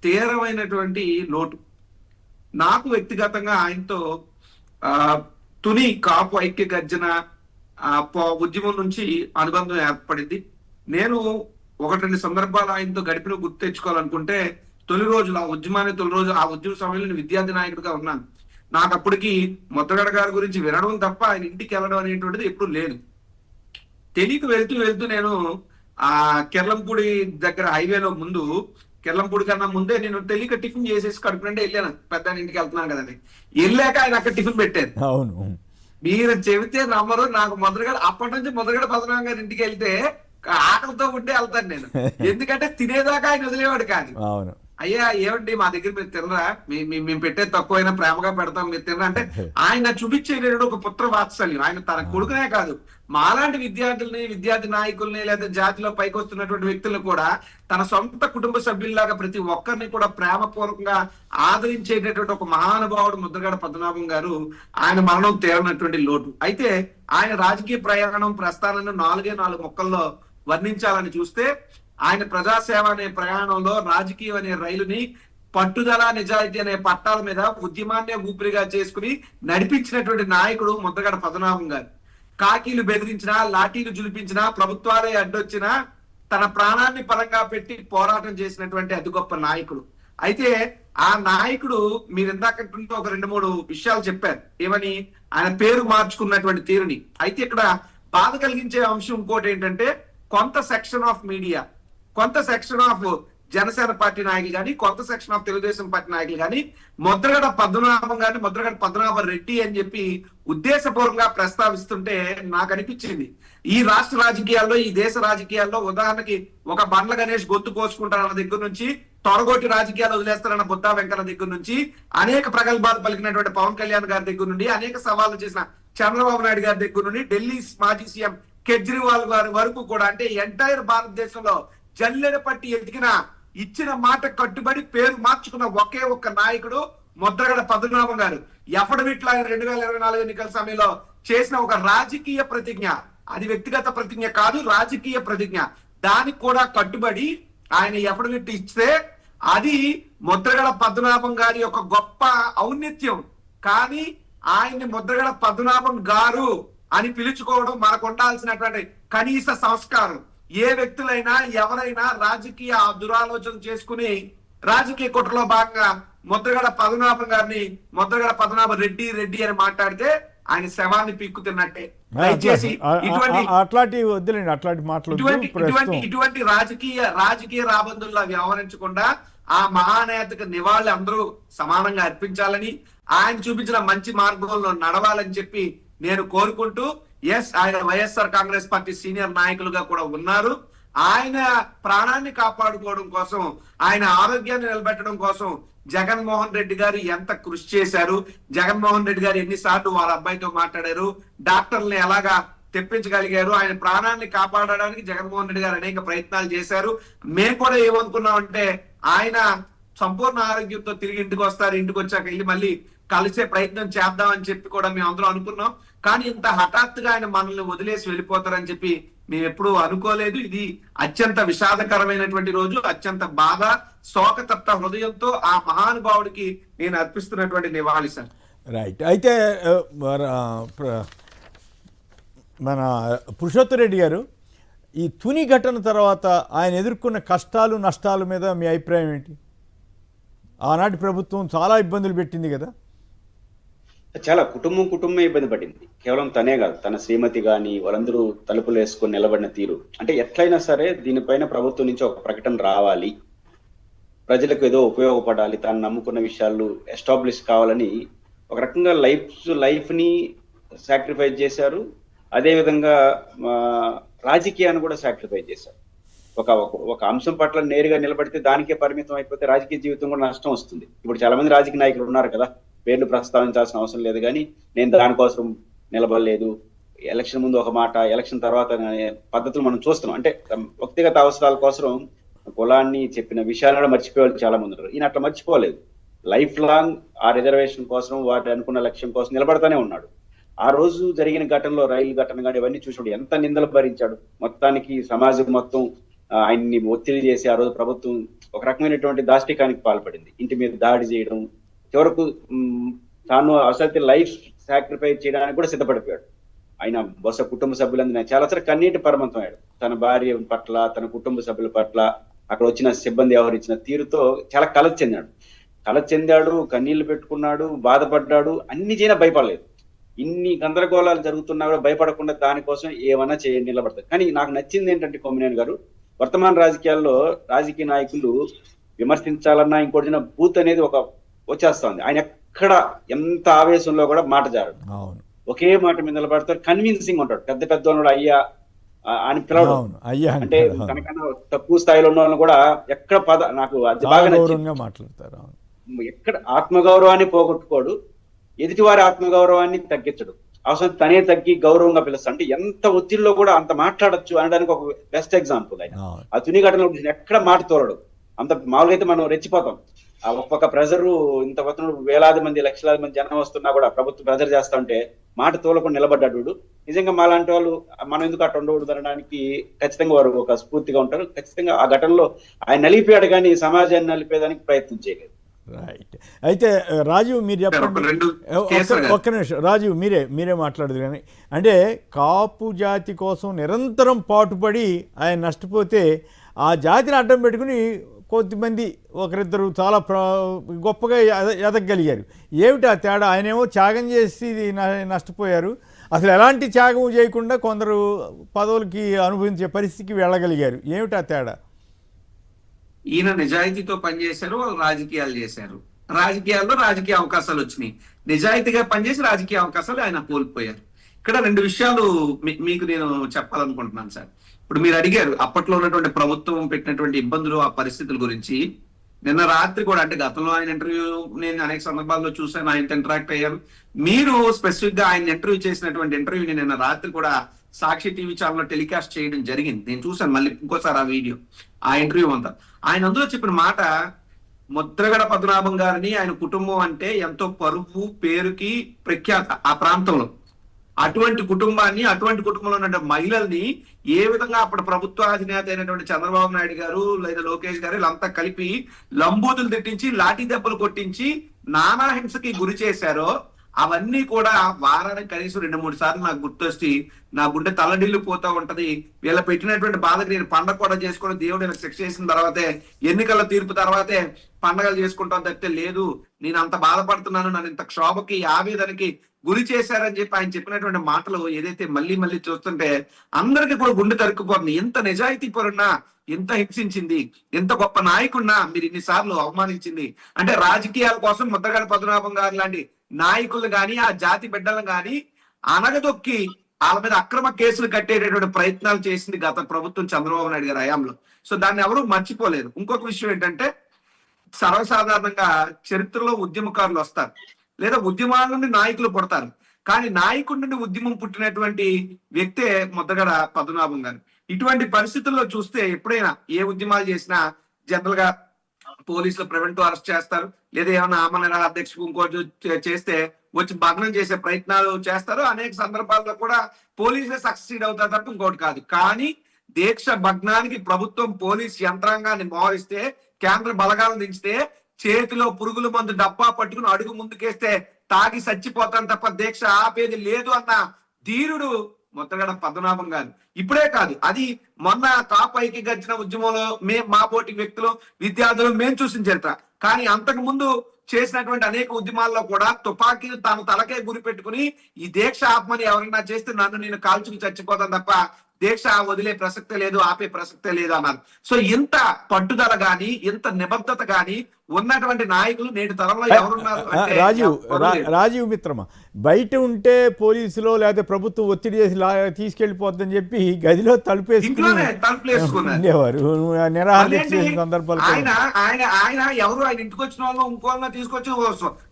తీవ్రమైనటువంటి లోటు. నాకు వ్యక్తిగతంగా ఆయనతో తుని కాపు ఐక్య గర్జన ఉద్యమం నుంచి అనుబంధం ఏర్పడింది. నేను 1-2 సందర్భాలు ఆయనతో గడిపిన గుర్తు తెచ్చుకోవాలనుకుంటే, తొలి రోజులు ఆ ఉద్యమ సమయంలో విద్యార్థి నాయకుడిగా ఉన్నాను. నాకు అప్పటికి ముద్రగడ గారి గురించి వినడం తప్ప ఆయన ఇంటికి వెళ్ళడం అనేటువంటిది ఎప్పుడు లేదు. తెలియక వెళ్తూ నేను ఆ కెర్లంపూడి దగ్గర హైవేలో ముందు, కెర్లంపూడి కన్నా ముందే నేను తెలియక టిఫిన్ చేసేసి కడుపునంటే వెళ్ళాను. పెద్ద ఇంటికి వెళ్తున్నాను కదండి. వెళ్ళాక ఆయన అక్కడ టిఫిన్ పెట్టారు. మీరు చెబితే నమ్మరు, నాకు ముద్రగడ అప్పటి నుంచి ముద్రగడ పద్మనాభం గారి ఇంటికి వెళ్తే ఆకలితో ఉంటే వెళ్తాను నేను. ఎందుకంటే తినేదాకా ఆయన వదిలేవాడు కాదు. అయ్యా ఏమండి మా దగ్గర మీరు తినరా, మేము పెట్టేది తక్కువైనా ప్రేమగా పెడతాం, మీరు తినరా అంటే ఆయన చూపించేటప్పుడు ఒక పుత్ర వాత్సల్యం. ఆయన తన కొడుకునే కాదు, మాలాంటి విద్యార్థి నాయకుల్ని లేదా జాతిలో పైకి వస్తున్నటువంటి వ్యక్తులను కూడా తన సొంత కుటుంబ సభ్యుల్లాగా ప్రతి ఒక్కరిని కూడా ప్రేమపూర్వకంగా ఆదరించేటటువంటి ఒక మహానుభావుడు ముద్రగడ పద్మనాభం గారు. ఆయన మరణం తీరనటువంటి లోటు. అయితే ఆయన రాజకీయ ప్రయాణం ప్రస్థానాన్ని 4 ముక్కల్లో వర్ణించాలని చూస్తే, ఆయన ప్రజాసేవ అనే ప్రయాణంలో రాజకీయం అనే రైలుని పట్టుదల నిజాయితీ అనే పట్టాల మీద ఉద్యమాన్నే ఊపిరిగా చేసుకుని నడిపించినటువంటి నాయకుడు ముద్రగడ పద్మనాభం గారు. కాకీలు బెదిరించినా, లాఠీలు జులిపించినా, ప్రభుత్వాలే అడ్డొచ్చినా తన ప్రాణాన్ని పరంగా పెట్టి పోరాటం చేసినటువంటి అతి గొప్ప నాయకుడు. అయితే ఆ నాయకుడు మీరు ఇందాక ఒక 2-3 విషయాలు చెప్పారు, ఏమని ఆయన పేరు మార్చుకున్నటువంటి తీరుని. అయితే ఇక్కడ బాధ కలిగించే అంశం ఇంకోటి ఏంటంటే, కొంత సెక్షన్ ఆఫ్ మీడియా, కొంత సెక్షన్ ఆఫ్ జనసేన పార్టీ నాయకులు కానీ, కొంత సెక్షన్ ఆఫ్ తెలుగుదేశం పార్టీ నాయకులు కానీ ముద్రగడ పద్మనాభం గారిని ముద్రగడ పద్మనాభ రెడ్డి అని చెప్పి ఉద్దేశపూర్వకంగా ప్రస్తావిస్తుంటే నాకు అనిపించింది, ఈ రాష్ట్ర రాజకీయాల్లో, ఈ దేశ రాజకీయాల్లో ఉదాహరణకి ఒక బండ్ల గణేష్ గొంతు కోసుకుంటారన్న దగ్గర నుంచి, తొడగొట్టి రాజకీయాలు వదిలేస్తారన్న బుద్ధా వెంకన్న దగ్గర నుంచి, అనేక ప్రగల్భాలు పలికినటువంటి పవన్ కళ్యాణ్ గారి దగ్గర నుండి, అనేక సవాళ్లు చేసిన చంద్రబాబు నాయుడు గారి దగ్గర నుండి, ఢిల్లీ మాజీ సీఎం కేజ్రీవాల్ గారి వరకు కూడా, అంటే ఎంటైర్ భారతదేశంలో జల్లెడ పట్టి ఎదిగిన, ఇచ్చిన మాట కట్టుబడి పేరు మార్చుకున్న ఒకే ఒక్క నాయకుడు ముద్రగడ పద్మనాభం గారు. ఎఫడవిట్లో ఆయన 2024 ఎన్నికల సమయంలో చేసిన ఒక రాజకీయ ప్రతిజ్ఞ, అది వ్యక్తిగత ప్రతిజ్ఞ కాదు, రాజకీయ ప్రతిజ్ఞ, దానికి కూడా కట్టుబడి ఆయన ఎఫడవిట్ ఇస్తే అది ముద్రగడ పద్మనాభం గారి యొక్క గొప్ప ఔన్నత్యం. కానీ ఆయన్ని ముద్రగడ పద్మనాభం గారు అని పిలుచుకోవడం మనకు ఉండాల్సినటువంటి కనీస సంస్కారం. ఏ వ్యక్తులైనా ఎవరైనా రాజకీయ దురాలోచన చేసుకుని రాజకీయ కుట్రలో భాగంగా ముద్రగడ పద్మనాభం గారిని ముద్రగడ పద్మనాభ రెడ్డి రెడ్డి అని మాట్లాడితే ఆయన శవాన్ని పీక్కుతున్నట్టే. దయచేసి అట్లాంటి వద్దులేండి, అట్లాంటి మాటలు ఇటువంటి రాజకీయ రాబందుల్లో వ్యవహరించకుండా ఆ మహానేతకు నివాళి అందరూ సమానంగా అర్పించాలని, ఆయన చూపించిన మంచి మార్గంలో నడవాలని చెప్పి నేను కోరుకుంటూ, ఎస్ ఆయన వైఎస్ఆర్ కాంగ్రెస్ పార్టీ సీనియర్ నాయకులుగా కూడా ఉన్నారు. ఆయన ప్రాణాన్ని కాపాడుకోవడం కోసం, ఆయన ఆరోగ్యాన్ని నిలబెట్టడం కోసం జగన్మోహన్ రెడ్డి గారు ఎంత కృషి చేశారు, జగన్మోహన్ రెడ్డి గారు ఎన్నిసార్లు వాళ్ళ అబ్బాయితో మాట్లాడారు, డాక్టర్ని ఎలాగా తెప్పించగలిగారు, ఆయన ప్రాణాన్ని కాపాడడానికి జగన్మోహన్ రెడ్డి గారు అనేక ప్రయత్నాలు చేశారు. మేము కూడా ఏమనుకున్నామంటే ఆయన సంపూర్ణ ఆరోగ్యంతో తిరిగి ఇంటికి వస్తారు, ఇంటికి వచ్చాక వెళ్ళి మళ్ళీ కలిసే ప్రయత్నం చేద్దామని చెప్పి కూడా మేము అందరూ అనుకున్నాం. కానీ ఇంత హఠాత్తుగా ఆయన మనల్ని వదిలేసి వెళ్ళిపోతారని చెప్పి మేము ఎప్పుడూ అనుకోలేదు. ఇది అత్యంత విషాదకరమైనటువంటి రోజు, అత్యంత బాధ, శోకతప్త హృదయంతో ఆ మహానుభావుడికి నేను అర్పిస్తున్నటువంటి నివాళి సార్. రైట్. అయితే మన పురుషోత్తమ్ రెడ్డి గారు, ఈ తుని ఘటన తర్వాత ఆయన ఎదుర్కొన్న కష్టాలు నష్టాల మీద మీ అభిప్రాయం ఏంటి? ఆనాటి ప్రభుత్వం చాలా ఇబ్బందులు పెట్టింది కదా. చాలా కుటుంబం ఇబ్బంది పడింది. కేవలం తనే కాదు, తన శ్రీమతి గాని వాళ్ళందరూ తలుపులు వేసుకొని నిలబడిన తీరు, అంటే ఎట్లయినా సరే దీనిపైన ప్రభుత్వం నుంచి ఒక ప్రకటన రావాలి, ప్రజలకు ఏదో ఉపయోగపడాలి, తాను నమ్ముకున్న విషయాలు ఎస్టాబ్లిష్ కావాలని ఒక రకంగా లైఫ్ ని సాక్రిఫైస్ చేశారు. అదే విధంగా రాజకీయాన్ని కూడా సాక్రిఫైస్ చేశారు. ఒక అంశం పట్ల నేరుగా నిలబడితే దానికే పరిమితం అయిపోతే రాజకీయ జీవితం కూడా నష్టం వస్తుంది. ఇప్పుడు చాలా మంది రాజకీయ నాయకులు ఉన్నారు కదా, పేర్లు ప్రస్తావించాల్సిన అవసరం లేదు, కానీ నేను దానికోసం నిలబడలేదు, ఎలక్షన్ ముందు ఒక మాట, ఎలక్షన్ తర్వాత పద్ధతులు మనం చూస్తున్నాం. అంటే వ్యక్తిగత అవసరాల కోసం కులాన్ని చెప్పిన విషయాలు కూడా మర్చిపోయే చాలా మంది ఉన్నారు. ఈయన అట్లా మర్చిపోలేదు. లైఫ్ లాంగ్ ఆ రిజర్వేషన్ కోసం, వాటి అనుకున్న లక్ష్యం కోసం నిలబడతానే ఉన్నాడు. ఆ రోజు జరిగిన ఘటనలో, రైలు ఘటన కానీ ఇవన్నీ చూసినప్పుడు ఎంత నిందలు భరించాడు. మొత్తానికి సమాజం మొత్తం ఆయన్ని ఒత్తిడి చేసి ఆ రోజు ప్రభుత్వం ఒక రకమైనటువంటి దాష్టికానికి పాల్పడింది. ఇంటి మీద దాడి చేయడం, చివరకు తాను అసలు లైఫ్ సాక్రిఫైస్ చేయడానికి కూడా సిద్ధపడిపోయాడు. ఆయన బహుశా కుటుంబ సభ్యులందరూ చాలాసారి కన్నీటి పరమంతం అయ్యాడు. తన భార్య పట్ల, తన కుటుంబ సభ్యుల పట్ల, అక్కడ వచ్చిన సిబ్బంది వ్యవహరించిన తీరుతో చాలా కలత చెందాడు, కన్నీళ్లు పెట్టుకున్నాడు, బాధపడ్డాడు. అన్ని చేయనా భయపడలేదు. ఇన్ని గందరగోళాలు జరుగుతున్నా కూడా భయపడకుండా దానికోసం ఏమన్నా నిలబడతారు. కానీ నాకు నచ్చింది ఏంటంటే, కొమ్మినేని గారు, వర్తమాన రాజకీయాల్లో రాజకీయ నాయకులు విమర్శించాలన్నా ఇంకోటి బూత్ అనేది ఒక వచ్చేస్తుంది. ఆయన ఎక్కడ ఎంత ఆవేశంలో కూడా మాట జారడు, ఒకే మాట మీద నిలబడతాడు, కన్విన్సింగ్ ఉంటాడు. పెద్ద వాళ్ళు అయ్యా అని పిలవడం, అంటే తనకన్నా తక్కువ స్థాయిలో ఉన్న వాళ్ళని కూడా ఎక్కడ నాకు అది బాగా మాట్లాడతారు. ఎక్కడ ఆత్మగౌరవాన్ని పోగొట్టుకోడు, ఎదుటివారి ఆత్మగౌరవాన్ని తగ్గించడు, అవసరం తనే తగ్గి గౌరవంగా పిలుస్తాడు. అంటే ఎంత ఒత్తిడిలో కూడా అంత మాట్లాడొచ్చు అనడానికి ఒక బెస్ట్ ఎగ్జాంపుల్ ఆయన. ఆ తుని ఘటనలో ఎక్కడ మాట తోలడు. అంత మామూలుగా అయితే మనం రెచ్చిపోతాం. ఆ ఒక్కొక్క ప్రెజరు, ఇంత వేలాది మంది, లక్షలాది మంది జనం వస్తున్నా కూడా ప్రభుత్వం ప్రెజర్ చేస్తా ఉంటే మాట తోలకుండా నిలబడ్డాడు. నిజంగా మాలాంటి వాళ్ళు మనం ఎందుకు అట్లా ఉండకూడదు అనడానికి ఖచ్చితంగా వారు ఒక స్ఫూర్తిగా ఉంటారు. ఖచ్చితంగా ఆ ఘటనలో ఆయన నలిపాడు కానీ సమాజాన్ని నలిపేదానికి ప్రయత్నం చేయలేదు. రైట్. అయితే రాజీవ్ మీరు చెప్పండి. రెండు కేసులు ఒక్క నిమిషం రాజీవ్, మీరే మాట్లాడదు కానీ, అంటే కాపు జాతి కోసం నిరంతరం పాటుపడి ఆయన నష్టపోతే ఆ జాతిని అడ్డం పెట్టుకుని కొద్దిమంది ఒకరిద్దరు చాలా గొప్పగా ఎదగలిగారు. ఏమిటి ఆ తేడా? ఆయనేమో త్యాగం చేసి నష్టపోయారు, అసలు ఎలాంటి త్యాగం చేయకుండా కొందరు పదవులకి అనుభవించే పరిస్థితికి వెళ్ళగలిగారు. ఏమిటి ఆ తేడా? ఈయన నిజాయితీతో పనిచేశారు, వాళ్ళు రాజకీయాలు చేశారు, రాజకీయాల్లో రాజకీయ అవకాశాలు వచ్చినాయి. నిజాయితీగా పనిచేసి రాజకీయ అవకాశాలు ఆయన కోల్పోయారు. ఇక్కడ రెండు విషయాలు మీకు నేను చెప్పాలనుకుంటున్నాను సార్. ఇప్పుడు మీరు అడిగారు అప్పట్లో ఉన్నటువంటి ప్రభుత్వం పెట్టినటువంటి ఇబ్బందులు, ఆ పరిస్థితుల గురించి. నిన్న రాత్రి కూడా, అంటే గతంలో ఆయన ఇంటర్వ్యూ నేను అనేక సందర్భాల్లో చూశాను, ఆయనతో ఇంటరాక్ట్ అయ్యాను. మీరు స్పెసిఫిక్ గా ఆయన ఇంటర్వ్యూ చేసినటువంటి ఇంటర్వ్యూని నిన్న రాత్రి కూడా సాక్షి టీవీ ఛానల్లో టెలికాస్ట్ చేయడం జరిగింది. నేను చూశాను మళ్ళీ ఇంకోసారి ఆ వీడియో, ఆ ఇంటర్వ్యూ అంతా. ఆయన అందులో చెప్పిన మాట, ముద్రగడ పద్మనాభం గారిని, ఆయన కుటుంబం అంటే ఎంతో పరువు పేరుకి ప్రఖ్యాత ఆ ప్రాంతంలో. అటువంటి కుటుంబాన్ని, అటువంటి కుటుంబంలో ఉన్న మహిళల్ని ఏ విధంగా అప్పుడు ప్రభుత్వ అధినేత అయినటువంటి చంద్రబాబు నాయుడు గారు లేదా లోకేష్ గారు వీళ్ళంతా కలిపి లంబూతులు తిట్టించి, లాఠీ దెబ్బలు కొట్టించి నానా హింసకి గురి చేశారో అవన్నీ కూడా వారానికి కనీసం 2-3 సార్లు నాకు గుర్తొచ్చి నా గుండె తలడిల్లు పోతా ఉంటది. వీళ్ళ పెట్టినటువంటి బాధకు నేను పండగ కూడా చేసుకుని, దేవుడు ఇలా శిక్ష చేసిన తర్వాతే, ఎన్నికల తీర్పు తర్వాతే పండగలు చేసుకుంటాం తప్పితే లేదు, నేను అంత బాధపడుతున్నాను, నన్ను ఇంత క్షోభకి ఆవేదనకి గురి చేశారని చెప్పి ఆయన చెప్పినటువంటి మాటలు ఏదైతే మళ్ళీ మళ్ళీ చూస్తుంటే అందరికీ కూడా గుండె తరుక్కుపోతుంది. ఎంత నిజాయితీ పరున్నా, ఎంత హింసించింది, ఎంత గొప్ప నాయకున్నా మీరు ఇన్నిసార్లు అవమానించింది అంటే రాజకీయాల కోసం ముద్రగడ పద్మనాభం గారు లాంటి నాయకులు గాని, ఆ జాతి బిడ్డలను గాని అనగదొక్కి వాళ్ళ మీద అక్రమ కేసులు కట్టేటటువంటి ప్రయత్నాలు చేసింది గత ప్రభుత్వం చంద్రబాబు నాయుడు గారి హయాంలో. సో దాన్ని ఎవరు మర్చిపోలేరు. ఇంకొక విషయం ఏంటంటే, సర్వసాధారణంగా చరిత్రలో ఉద్యమకారులు వస్తారు, లేదా ఉద్యమాల నుండి నాయకులు పుడతారు. కానీ నాయకుడి నుండి ఉద్యమం పుట్టినటువంటి వ్యక్తే ముద్రగడ పద్మనాభం గారు. ఇటువంటి పరిస్థితుల్లో చూస్తే ఎప్పుడైనా ఏ ఉద్యమాలు చేసినా జనరల్ గా పోలీసులు ప్రివెంటివ్ అరెస్ట్ చేస్తారు, లేదా ఏమైనా ఆమరణ అధ్యక్షుడు ఇంకోటి చేస్తే వచ్చి భగ్నం చేసే ప్రయత్నాలు చేస్తారు. అనేక సందర్భాల్లో కూడా పోలీసులే సక్సీడ్ అవుతారు తప్ప ఇంకోటి కాదు. కానీ దీక్ష భగ్నానికి ప్రభుత్వం పోలీస్ యంత్రాంగాన్ని మోహరిస్తే, కేంద్ర బలగాలను దించితే, చేతిలో పురుగుల మందు డబ్బా పట్టుకుని అడుగు ముందుకేస్తే తాగి చచ్చిపోతాను తప్ప దీక్ష ఆపేది లేదు అన్న ధీరుడు ముద్రగడ పద్మనాభం గారు. ఇప్పుడే కాదు, అది మొన్న కాపైకి గడిచిన ఉద్యమంలో మా పోటీ వ్యక్తులు, విద్యార్థులు మేము చూసిన చరిత్ర. కానీ అంతకు ముందు చేసినటువంటి అనేక ఉద్యమాల్లో కూడా తుపాకీని తాను తలకే గురి పెట్టుకుని ఈ దీక్ష ఆపమని ఎవరైనా చేస్తే నన్ను నేను కాల్చుకు చచ్చిపోతాను తప్ప దీక్ష వదిలే ప్రసక్తే లేదు, ఆపే ప్రసక్తే లేదు అన్నారు. సో ఇంత పట్టుదల గాని, ఇంత నిబద్ధత గాని ఉన్నటువంటి నాయకులు నేటి తరంలో ఎవరున్నారు అంటే రాజీవ్ మిత్రమా, బయట ఉంటే పోలీసులో లేదా ప్రభుత్వం ఒత్తిడి చేసి తీసుకెళ్లిపోద్దని చెప్పి గదిలో తలుపేసుకునేవారు. ఆయన ఎవరు, ఆయన ఇంటికి వచ్చిన వాళ్ళు ఇంకోళ్ళ తీసుకొచ్చి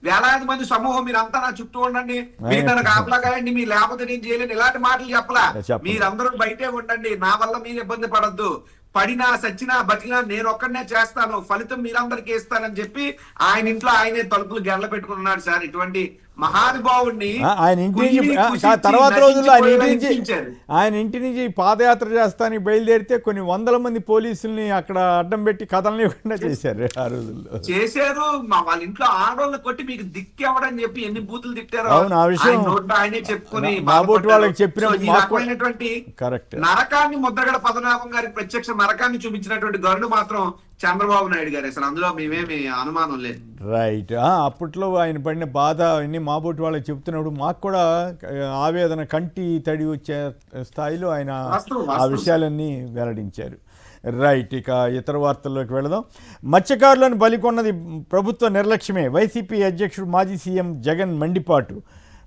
వేలాది మంది సమూహం మీరంతా నా చుట్టూ ఉండండి, మీరు నాకు ఆపలాగాయండి, మీరు లేకపోతే నేను చేయలేను, ఇలాంటి మాటలు చెప్పలా. మీరందరూ బయటే ఉండండి, నా వల్ల మీరు ఇబ్బంది పడద్దు, పడినా సచ్చినా బతికినా నేను ఒక్కడనే చేస్తాను, ఫలితం మీరందరికీ ఇస్తానని చెప్పి ఆయన ఇంట్లో ఆయనే తలుపులు గెల్ల పెట్టుకున్నాడు సార్. ఇటువంటి మహానుభావుడిని ఆయన ఇంటి నుంచి తర్వాత రోజుల్లో ఆయన ఇంటి నుంచి పాదయాత్ర చేస్తానికి బయలుదేరితే కొన్ని వందల మంది పోలీసుల్ని అక్కడ అడ్డం పెట్టి కథలనివ్వకుండా చేశారు. ఆ రోజుల్లో చేశారు. వాళ్ళ ఇంట్లో ఆడవాళ్ళని కొట్టి మీకు దిక్కెవడని చెప్పి ఎన్ని బూతులు తిట్టారు. అవును, ఆ విషయం ఆయనే చెప్పుకొని మాబోటి వాళ్ళకి చెప్పినటువంటి నరకాన్ని ముద్రగడ పద్మనాభం గారి ప్రత్యక్ష నరకాన్ని చూపించినటువంటి గరుడు మాత్రం చంద్రబాబు నాయుడు గారు. అసలు అందులో మేమేమి అనుమానం లేదు. రైట్. అప్పట్లో ఆయన పడిన బాధ అన్ని మాబోటి వాళ్ళకి చెప్తున్నప్పుడు మాకు కూడా ఆవేదన, కంటి తడి వచ్చే స్థాయిలో ఆయన ఆ విషయాలన్నీ వెల్లడించారు. రైట్. ఇక ఇతర వార్తల్లోకి వెళదాం. మత్స్యకారులను బలికొన్నది ప్రభుత్వ నిర్లక్ష్యమే. వైసీపీ అధ్యక్షుడు మాజీ సీఎం జగన్ మండిపాటు.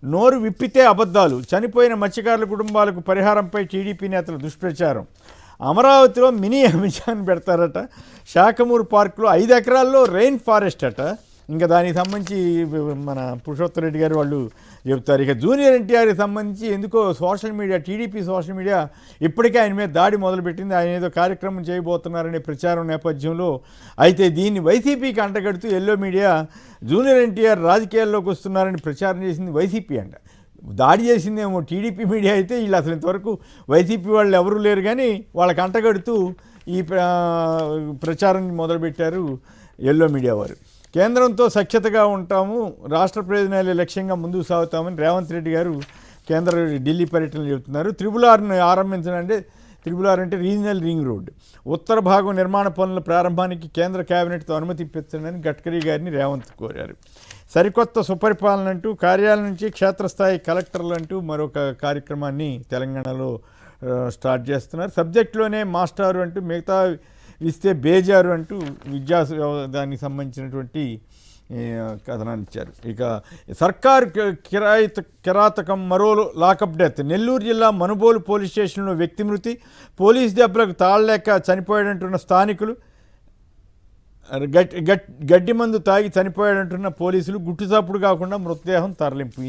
నోరు విప్పితే అబద్ధాలు. చనిపోయిన మత్స్యకారుల కుటుంబాలకు పరిహారంపై టీడీపీ నేతల దుష్ప్రచారం. అమరావతిలో మినీ అమెజాన్ పెడతారట. శాఖమూరు పార్కులో 5 ఎకరాల్లో రెయిన్ ఫారెస్ట్ అట. ఇంకా దానికి సంబంధించి మన పురుషోత్తమ రెడ్డి గారు వాళ్ళు చెప్తారు. ఇక జూనియర్ ఎన్టీఆర్కి సంబంధించి ఎందుకో social media, TDP social media ఇప్పటికే ఆయన మీద దాడి మొదలుపెట్టింది. ఆయన ఏదో కార్యక్రమం చేయబోతున్నారనే ప్రచారం నేపథ్యంలో అయితే దీన్ని వైసీపీకి అంటగడుతూ ఎల్లో మీడియా జూనియర్ ఎన్టీఆర్ రాజకీయాల్లోకి వస్తున్నారని ప్రచారం చేసింది వైసీపీ అంట. దాడి చేసిందేమో టీడీపీ మీడియా అయితే వీళ్ళు అసలు ఇంతవరకు వైసీపీ వాళ్ళు ఎవరూ లేరు కానీ వాళ్ళకి అంటగడుతూ ఈ ప్రచారం మొదలుపెట్టారు ఎల్లో మీడియా వారు. కేంద్రంతో సఖ్యతగా ఉంటాము, రాష్ట్ర ప్రయోజనాలే లక్ష్యంగా ముందుకు సాగుతామని రేవంత్ రెడ్డి గారు కేంద్ర ఢిల్లీ పర్యటనలు చెబుతున్నారు. త్రిపుల్-ఆర్ను ఆరంభించాలంటే త్రిపుల్-ఆర్ అంటే రీజనల్ రింగ్ రోడ్ ఉత్తర భాగం నిర్మాణ పనుల ప్రారంభానికి కేంద్ర కేబినెట్తో అనుమతి ఇప్పించాలని గడ్కరీ గారిని రేవంత్ కోరారు. సరికొత్త సుపరిపాలన అంటూ కార్యాలయం నుంచి క్షేత్రస్థాయి కలెక్టర్లు అంటూ మరొక కార్యక్రమాన్ని తెలంగాణలో స్టార్ట్ చేస్తున్నారు. సబ్జెక్టులోనే మాస్టారు అంటూ మిగతా ఇస్తే బేజారు అంటూ విద్యా దానికి సంబంధించినటువంటి కథనాన్ని ఇచ్చారు. ఇక సర్కారు కిరాతకం మరో లాకప్ డెత్. నెల్లూరు జిల్లా మనుబోలు పోలీస్ స్టేషన్లో వ్యక్తి మృతి. పోలీస్ దెబ్బలకు తాళలేక చనిపోయాడంటున్న స్థానికులు. గడ్డి మందు తాగి చనిపోయాడంటున్న పోలీసులు. గుట్టుచప్పుడు కాకుండా మృతదేహం తరలింపు.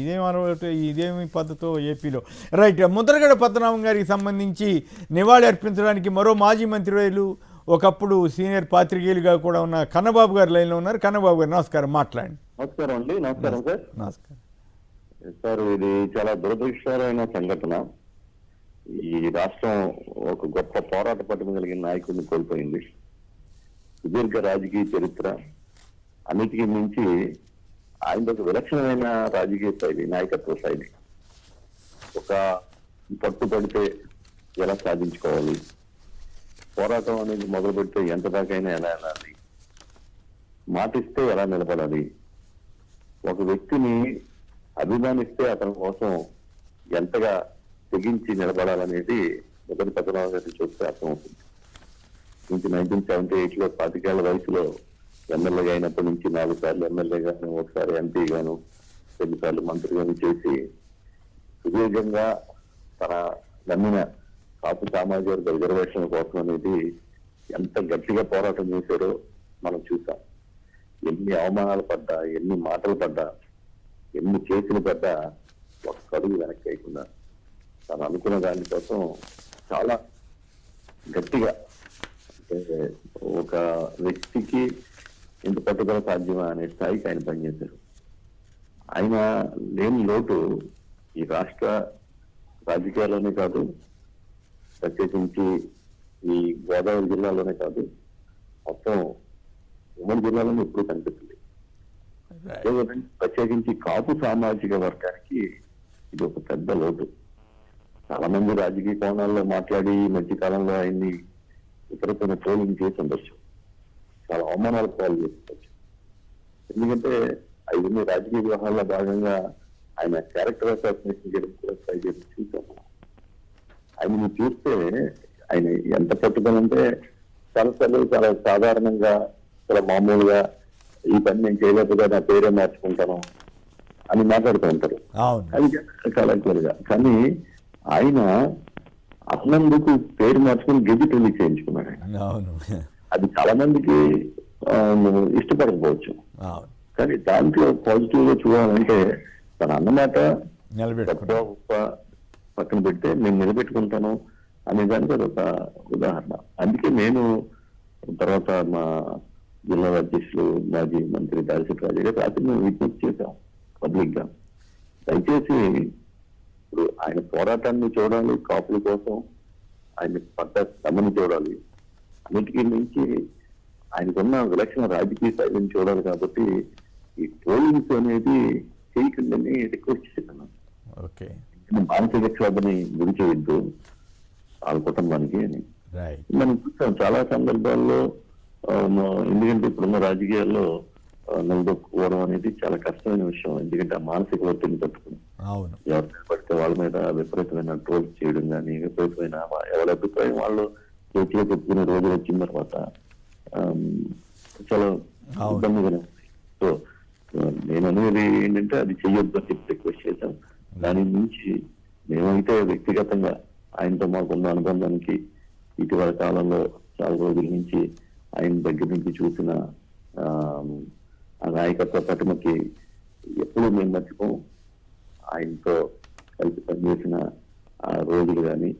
ఇదేమి పద్ధతో ఏపీలో. రైట్. ముద్రగడ పద్మనాభం గారికి సంబంధించి నివాళి అర్పించడానికి మరో మాజీ మంత్రివర్యులు ఒకప్పుడు సీనియర్ పాత్రికేయులుగా కూడా ఉన్న కన్నబాబు గారు లైన్లో ఉన్నారు. కన్నబాబు గారు నమస్కారం, మాట్లాడండి. నమస్కారం అండి. నమస్కారం సార్. నమస్కారం సార్, ఇది చాలా దురదృష్టకరమైన సంఘటన. ఈ రాష్ట్రం ఒక గొప్ప పోరాట పట్టుమ కలిగిన నాయకుడిని కోల్పోయింది. సుదీర్ఘ రాజకీయ చరిత్ర, అన్నిటికీ మించి ఆయన ఒక విలక్షణమైన రాజకీయ శైలి, నాయకత్వ శైలి. ఒక పట్టుబడితే ఎలా సాధించుకోవాలి, పోరాటం అనేది మొదలు పెడితే ఎంత దాకైనా ఎలా వెళ్ళాలి, మాటిస్తే ఎలా నిలబడాలి, ఒక వ్యక్తిని అభిమానిస్తే అతని కోసం ఎంతగా తెగించి నిలబడాలనేది మొదటి పద్మనాభం గారిని చూస్తే అర్థమవుతుంది. నుంచి 1978లో 25 ఏళ్ల వయసులో ఎమ్మెల్యేగా అయినప్పటి నుంచి 4 సార్లు ఎమ్మెల్యేగాను, ఒకసారి ఎంపీగాను, 2 సార్లు మంత్రిగాను చేసి సుదీర్ఘంగా తన నమ్మిన కాపు సామాజిక వర్గ రిజర్వేషన్ కోసం అనేది ఎంత గట్టిగా పోరాటం చేశారో మనం చూసాం. ఎన్ని అవమానాలు పడ్డా, ఎన్ని మాటలు పడ్డా, ఎన్ని కేసులు పడ్డా ఒక అడుగు వెనక్కి వేయకుండా తను అనుకున్న దానికోసం చాలా గట్టిగా, అంటే ఒక వ్యక్తికి ఇంత పట్టుదల సాధ్యమా అనే స్థాయికి ఆయన పనిచేశారు. ఆయన లేని లోటు ఈ రాష్ట్ర రాజకీయాల్లోనే కాదు, ప్రత్యేకించి ఈ గోదావరి జిల్లాలోనే కాదు, మొత్తం ఉమ్మడి జిల్లాలోనే ఎప్పుడు కనిపిస్తుంది. ప్రత్యేకించి కాపు సామాజిక వర్గానికి ఇది ఒక పెద్ద లోటు. చాలా మంది రాజకీయ కోణాల్లో మాట్లాడి ఈ మధ్య కాలంలో ఆయన్ని ఇతరమైన ట్రోలింగ్ చేసి ఉండొచ్చు, చాలా అవమానాలు పాలు చేసి ఉండొచ్చు. ఎందుకంటే అవన్నీ రాజకీయ వ్యవహారాల్లో భాగంగా ఆయన క్యారెక్టర్ అసాసినేషన్ చేయడం కూడా ట్రై చేసి చూసాము. ఆయన చూస్తే ఆయన ఎంత పట్టుదలంటే చాలా సాధారణంగా, చాలా మామూలుగా ఈ పని నేను చేయలేకపోతే నా పేరే మార్చుకుంటాను అని మాట్లాడుతూ ఉంటారు. అది చాలా క్లియర్గా. కానీ ఆయన అన్నందుకు పేరు మార్చుకుని గెజిట్ రిలీజ్ చేయించుకున్నాడు. అది చాలా మందికి ఇష్టపడకపోవచ్చు, కానీ దాంట్లో పాజిటివ్ గా చూడాలంటే తన అన్నమాట పక్కన పెడితే నేను నిలబెట్టుకుంటాను అనే దానికి అది ఒక ఉదాహరణ. అందుకే నేను తర్వాత మా జిల్లా అధ్యక్షులు మాజీ మంత్రి దాడిశెట్టి రాజు గారు రాత్రి మేము విజ్ఞప్తి చేశాం పబ్లిక్ గా, దయచేసి ఇప్పుడు ఆయన పోరాటాన్ని చూడాలి, కాపుల కోసం ఆయన పడ్డ శ్రమని చూడాలి, అన్నిటికీ మించి ఆయనకున్న విలక్షణ రాజకీయ శైలిని చూడాలి. కాబట్టి ఈ ట్రోలింగ్స్ అనేది చేయకుండానే రిక్వెస్ట్ చేస్తున్నాను. మానసిక క్షోభని గురి చేయొద్దు వాళ్ళ కుటుంబానికి అని మనం చూస్తాం చాలా సందర్భాల్లో. ఎందుకంటే ఇప్పుడున్న రాజకీయాల్లో నిలదొక్కుకోవడం అనేది చాలా కష్టమైన విషయం. ఎందుకంటే ఆ మానసిక ఒత్తిడిని తట్టుకుని ఎవరు పడితే వాళ్ళ మీద విపరీతమైన ట్రోల్ చేయడం కానీ, విపరీతమైన ఎవరి అభిప్రాయం వాళ్ళు చేతిలో పెట్టుకునే రోజులు వచ్చిన తర్వాత చాలా ఇబ్బందిగానే ఉంది. సో నేను అనేది ఏంటంటే అది చెయ్యొద్దు అని చెప్పి రిక్వెస్ట్ చేశాం. దాని నుంచి మేమైతే వ్యక్తిగతంగా ఆయనతో మాకున్న అనుబంధానికి ఇటీవల కాలంలో చాలా రోజుల నుంచి ఆయన దగ్గర నుంచి చూసిన ఆ నాయకత్వ పటిమకి ఎప్పుడూ మేము మర్చిపోం. ఆయనతో కలిసి పనిచేసిన ఆ రోజులు కానీ,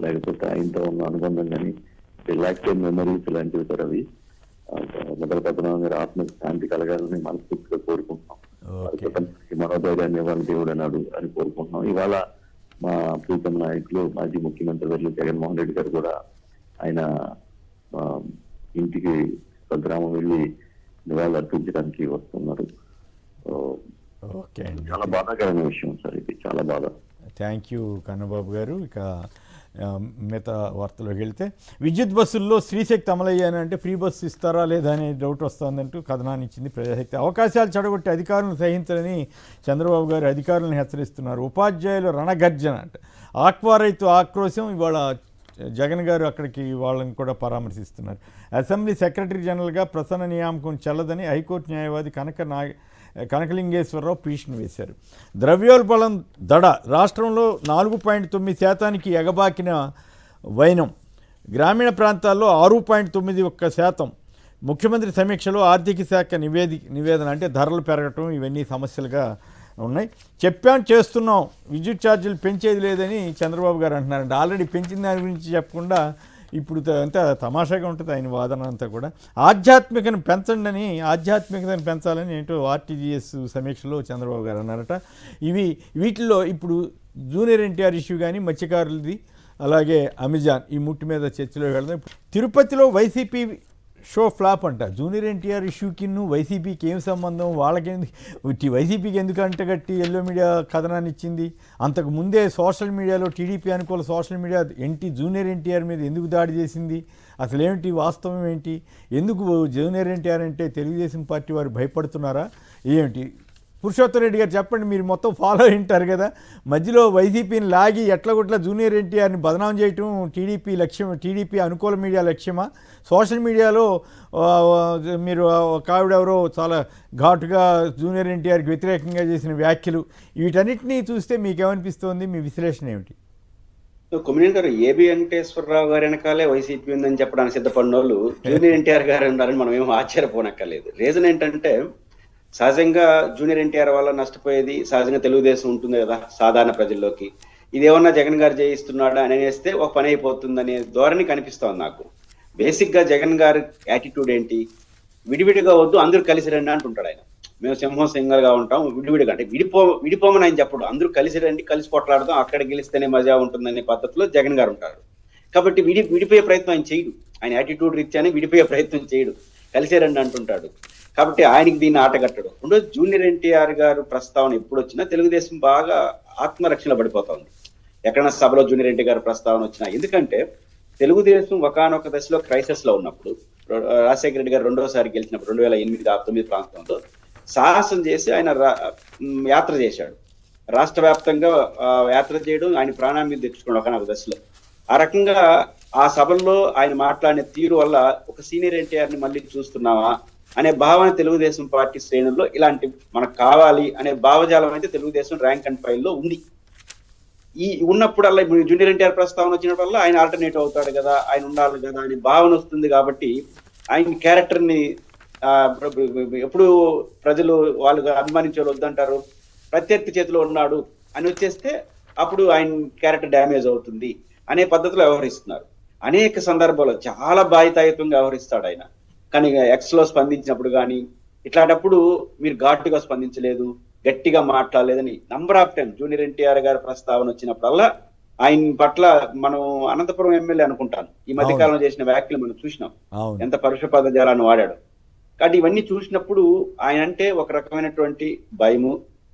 లేకపోతే ఆయనతో ఉన్న అనుబంధం కానీ రిలాక్టెడ్ మెమరీస్ లాంటివి సార్ అవి. మొదటి పద్మనాభం గారి ఆత్మకి శాంతి కలగాలని మనస్ఫూర్తిగా కోరుకుంటున్నాం. ఓకే. కుటుంబానికి మనోధైర్యాన్ని ఇవ్వాలి దేవుడు అన్నాడు అని కోరుకుంటున్నాం. ఇవాళ మా ప్రీతం నాయకులు మాజీ ముఖ్యమంత్రి వర్యులు జగన్మోహన్ రెడ్డి గారు కూడా ఆయన ఆ, ఇంటికి స్వగ్రామం వెళ్ళి నివాళులు అర్పించడానికి వస్తున్నారు. ఓకే అండి, చాలా బాధాకరమైన విషయం సార్, ఇది చాలా బాధ. థ్యాంక్ యూ కన్నబాబు గారు. ఇక మిగతా వార్తలోకి వెళ్తే, విద్యుత్ బస్సుల్లో స్త్రీశక్తి అమలయ్యాను అంటే ఫ్రీ బస్సు ఇస్తారా లేదా అనే డౌట్ వస్తుందంటూ కథనాన్ని ఇచ్చింది ప్రజాశక్తి. అవకాశాలు చెడగొట్టి అధికారులను సహించాలని చంద్రబాబు గారు అధికారులను హెచ్చరిస్తున్నారు. ఉపాధ్యాయులు రణగర్జన అంటే ఆక్వా రైతు ఆక్రోశం. ఇవాళ జగన్ గారు అక్కడికి వాళ్ళని కూడా పరామర్శిస్తున్నారు. అసెంబ్లీ సెక్రటరీ జనరల్గా ప్రసన్న నియామకం చెల్లదని హైకోర్టు న్యాయవాది కనకలింగేశ్వరరావు పిటిషన్ వేశారు. ద్రవ్యోల్బణం దడ, రాష్ట్రంలో 4.9% ఎగబాకిన వైనం, గ్రామీణ ప్రాంతాల్లో 6.91%. ముఖ్యమంత్రి సమీక్షలో ఆర్థిక శాఖ నివేదన అంటే ధరలు పెరగటం ఇవన్నీ సమస్యలుగా ఉన్నాయి. చెప్పాం చేస్తున్నాం, విద్యుత్ ఛార్జీలు పెంచేది లేదని చంద్రబాబు గారు అంటున్నారంటే ఆల్రెడీ పెంచిన దాని గురించి చెప్పకుండా ఇప్పుడు అంతా తమాషాగా ఉంటుంది ఆయన వాదన అంతా కూడా. ఆధ్యాత్మికతను పెంచాలని ఏంటో ఆర్టీజీఎస్ సమీక్షలో చంద్రబాబు గారు అన్నారట. వీటిల్లో ఇప్పుడు జూనియర్ ఎన్టీఆర్ ఇష్యూ కానీ, మత్స్యకారులది, అలాగే అమెజాన్, ఈ ముట్టి మీద చర్చలో వెళ్దాం. తిరుపతిలో వైసీపీ షో ఫ్లాప్ అంట. జూనియర్ ఎన్టీఆర్ ఇష్యూకి వైసీపీకి ఏం సంబంధం, వాళ్ళకేంది, వైసీపీకి ఎందుకు అంటగట్టి ఎల్లో మీడియా కథనాన్ని ఇచ్చింది? అంతకు ముందే సోషల్ మీడియాలో టీడీపీ అనుకూల సోషల్ మీడియా జూనియర్ ఎన్టీఆర్ మీద ఎందుకు దాడి చేసింది? అసలు ఏమిటి వాస్తవం ఏంటి? ఎందుకు జూనియర్ ఎన్టీఆర్ అంటే తెలుగుదేశం పార్టీ వారు భయపడుతున్నారా ఏమిటి? పురుషోత్తం రెడ్డి గారు చెప్పండి, మీరు మొత్తం ఫాలో అయింటారు కదా. మధ్యలో వైసీపీని లాగి ఎట్లగొట్ల జూనియర్ ఎన్టీఆర్ని బదనాం చేయటం టీడీపీ లక్ష్యం, టీడీపీ అనుకూల మీడియా లక్ష్యమా? సోషల్ మీడియాలో మీరు ఒక ఆవిడెవరో చాలా ఘాటుగా జూనియర్ ఎన్టీఆర్కి వ్యతిరేకంగా చేసిన వ్యాఖ్యలు, వీటన్నిటినీ చూస్తే మీకేమనిపిస్తోంది? మీ విశ్లేషణ ఏమిటి? కొమ్మినేని గారు, ఏబి వెంకటేశ్వరరావు గారి వెనకాలే వైసీపీ ఉందని చెప్పడానికి సిద్ధపడిన వాళ్ళు జూనియర్ ఎన్టీఆర్ గారు ఉన్నారని మనం ఏమో ఆశ్చర్యపోనక్కర్లేదు. రీజన్ ఏంటంటే, సహజంగా జూనియర్ ఎన్టీఆర్ వల్ల నష్టపోయేది సహజంగా తెలుగుదేశం ఉంటుంది కదా సాధారణ ప్రజల్లోకి. ఇదేమన్నా జగన్ గారు చేయిస్తున్నాడా అని అనేస్తే ఒక పని అయిపోతుందనే ధోరణి కనిపిస్తోంది నాకు. బేసిక్ గా జగన్ గారి యాటిట్యూడ్ ఏంటి? విడివిడిగా వద్దు, అందరూ కలిసి రండి అంటుంటాడు ఆయన. మేము సింహం సింగల్గా ఉంటాం, విడివిడిగా అంటే విడిపోమని ఆయన చెప్పడు. అందరూ కలిసి రండి, కలిసి కొట్లాడదాం, అక్కడ గెలిస్తేనే మజా ఉంటుందనే పద్ధతిలో జగన్ గారు ఉంటారు. కాబట్టి విడిపోయే ప్రయత్నం ఆయన చేయడు. ఆయన యాటిట్యూడ్ రీత్యానే విడిపోయే ప్రయత్నం చేయడు, కలిసే రండి అంటుంటాడు. కాబట్టి ఆయనకి దీన్ని ఆటగట్టడు. రెండోది, జూనియర్ ఎన్టీఆర్ గారు ప్రస్తావన ఎప్పుడు వచ్చినా తెలుగుదేశం బాగా ఆత్మరక్షణ పడిపోతుంది. ఎక్కడైనా సభలో జూనియర్ ఎన్టీఆర్ గారు ప్రస్తావన వచ్చినా. ఎందుకంటే తెలుగుదేశం ఒకానొక దశలో క్రైసిస్ లో ఉన్నప్పుడు, రాజశేఖర రెడ్డి గారు రెండోసారి గెలిచినప్పుడు 2008-9 ప్రాంతంలో సాహసం చేసి ఆయన యాత్ర చేశాడు. రాష్ట్ర వ్యాప్తంగా యాత్ర చేయడం, ఆయన ప్రాణాన్ని మీద తెచ్చుకోవడం ఒకనొక దశలో. ఆ రకంగా ఆ సభల్లో ఆయన మాట్లాడిన తీరు వల్ల ఒక సీనియర్ ఎన్టీఆర్ ని మళ్ళీ చూస్తున్నావా అనే భావన తెలుగుదేశం పార్టీ శ్రేణుల్లో, ఇలాంటి మనకు కావాలి అనే భావజాలం అయితే తెలుగుదేశం ర్యాంక్ అండ్ ఫైల్ లో ఉంది. ఈ ఉన్నప్పుడల్లా ఇప్పుడు జూనియర్ ఎన్టీఆర్ ప్రస్తావన వచ్చినప్పుడల్లా ఆయన ఆల్టర్నేటివ్ అవుతాడు కదా, ఆయన ఉండాలి కదా అనే భావన వస్తుంది. కాబట్టి ఆయన క్యారెక్టర్ ని ఎప్పుడు ప్రజలు వాళ్ళు అభిమానించే వాళ్ళు వద్దంటారు, ప్రత్యర్థి చేతిలో ఉన్నాడు అని వచ్చేస్తే అప్పుడు ఆయన క్యారెక్టర్ డ్యామేజ్ అవుతుంది అనే పద్ధతిలో వ్యవహరిస్తున్నారు. అనేక సందర్భాల్లో చాలా బాధ్యతాయుతంగా వ్యవహరిస్తాడు ఆయన. కానీ ఎక్స్ లో స్పందించినప్పుడు కానీ ఇట్లాంటప్పుడు మీరు ఘాటుగా స్పందించలేదు, గట్టిగా మాట్లాడలేదని number of time junior NTR గారి ప్రస్తావన వచ్చినప్పుడల్లా ఆయన పట్ల మనం అనంతపురం ఎమ్మెల్యే అనుకుంటాను ఈ మధ్య కాలంలో చేసిన వ్యాఖ్యలు మనం చూసినాం, ఎంత పరుష పదజాలాన్ని వాడాడు. కాబట్టి ఇవన్నీ చూసినప్పుడు ఆయన అంటే ఒక రకమైనటువంటి భయము,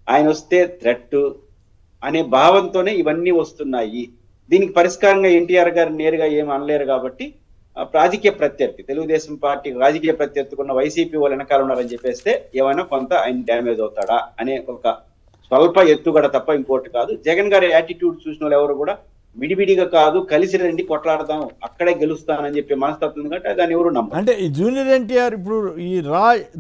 ఆయన వస్తే థ్రెట్ అనే భావంతోనే ఇవన్నీ వస్తున్నాయి. దీనికి పరిష్కారంగా ఎన్టీఆర్ గారు నేరుగా ఏం అనలేరు. కాబట్టి రాజకీయ ప్రత్యర్థి, తెలుగుదేశం పార్టీ రాజకీయ ప్రత్యర్థికున్న వైసీపీ వాళ్ళు వెనకాల ఉన్నారని చెప్పేస్తే ఏమైనా కొంత ఆయన డ్యామేజ్ అవుతాడా అనే ఒక స్వల్ప ఎత్తుగడ తప్ప ఇంకోటి కాదు. జగన్ గారి యాటిట్యూడ్ చూసిన వాళ్ళు ఎవరు కూడా విడివిడిగా కాదు, కలిసి రండి కొట్లాడదాం, అక్కడే గెలుస్తానని చెప్పే మనస్తత్వం కంటే దాన్ని ఎవరు నమ్మరు. అంటే ఈ జూనియర్ ఎన్టీఆర్ ఇప్పుడు ఈ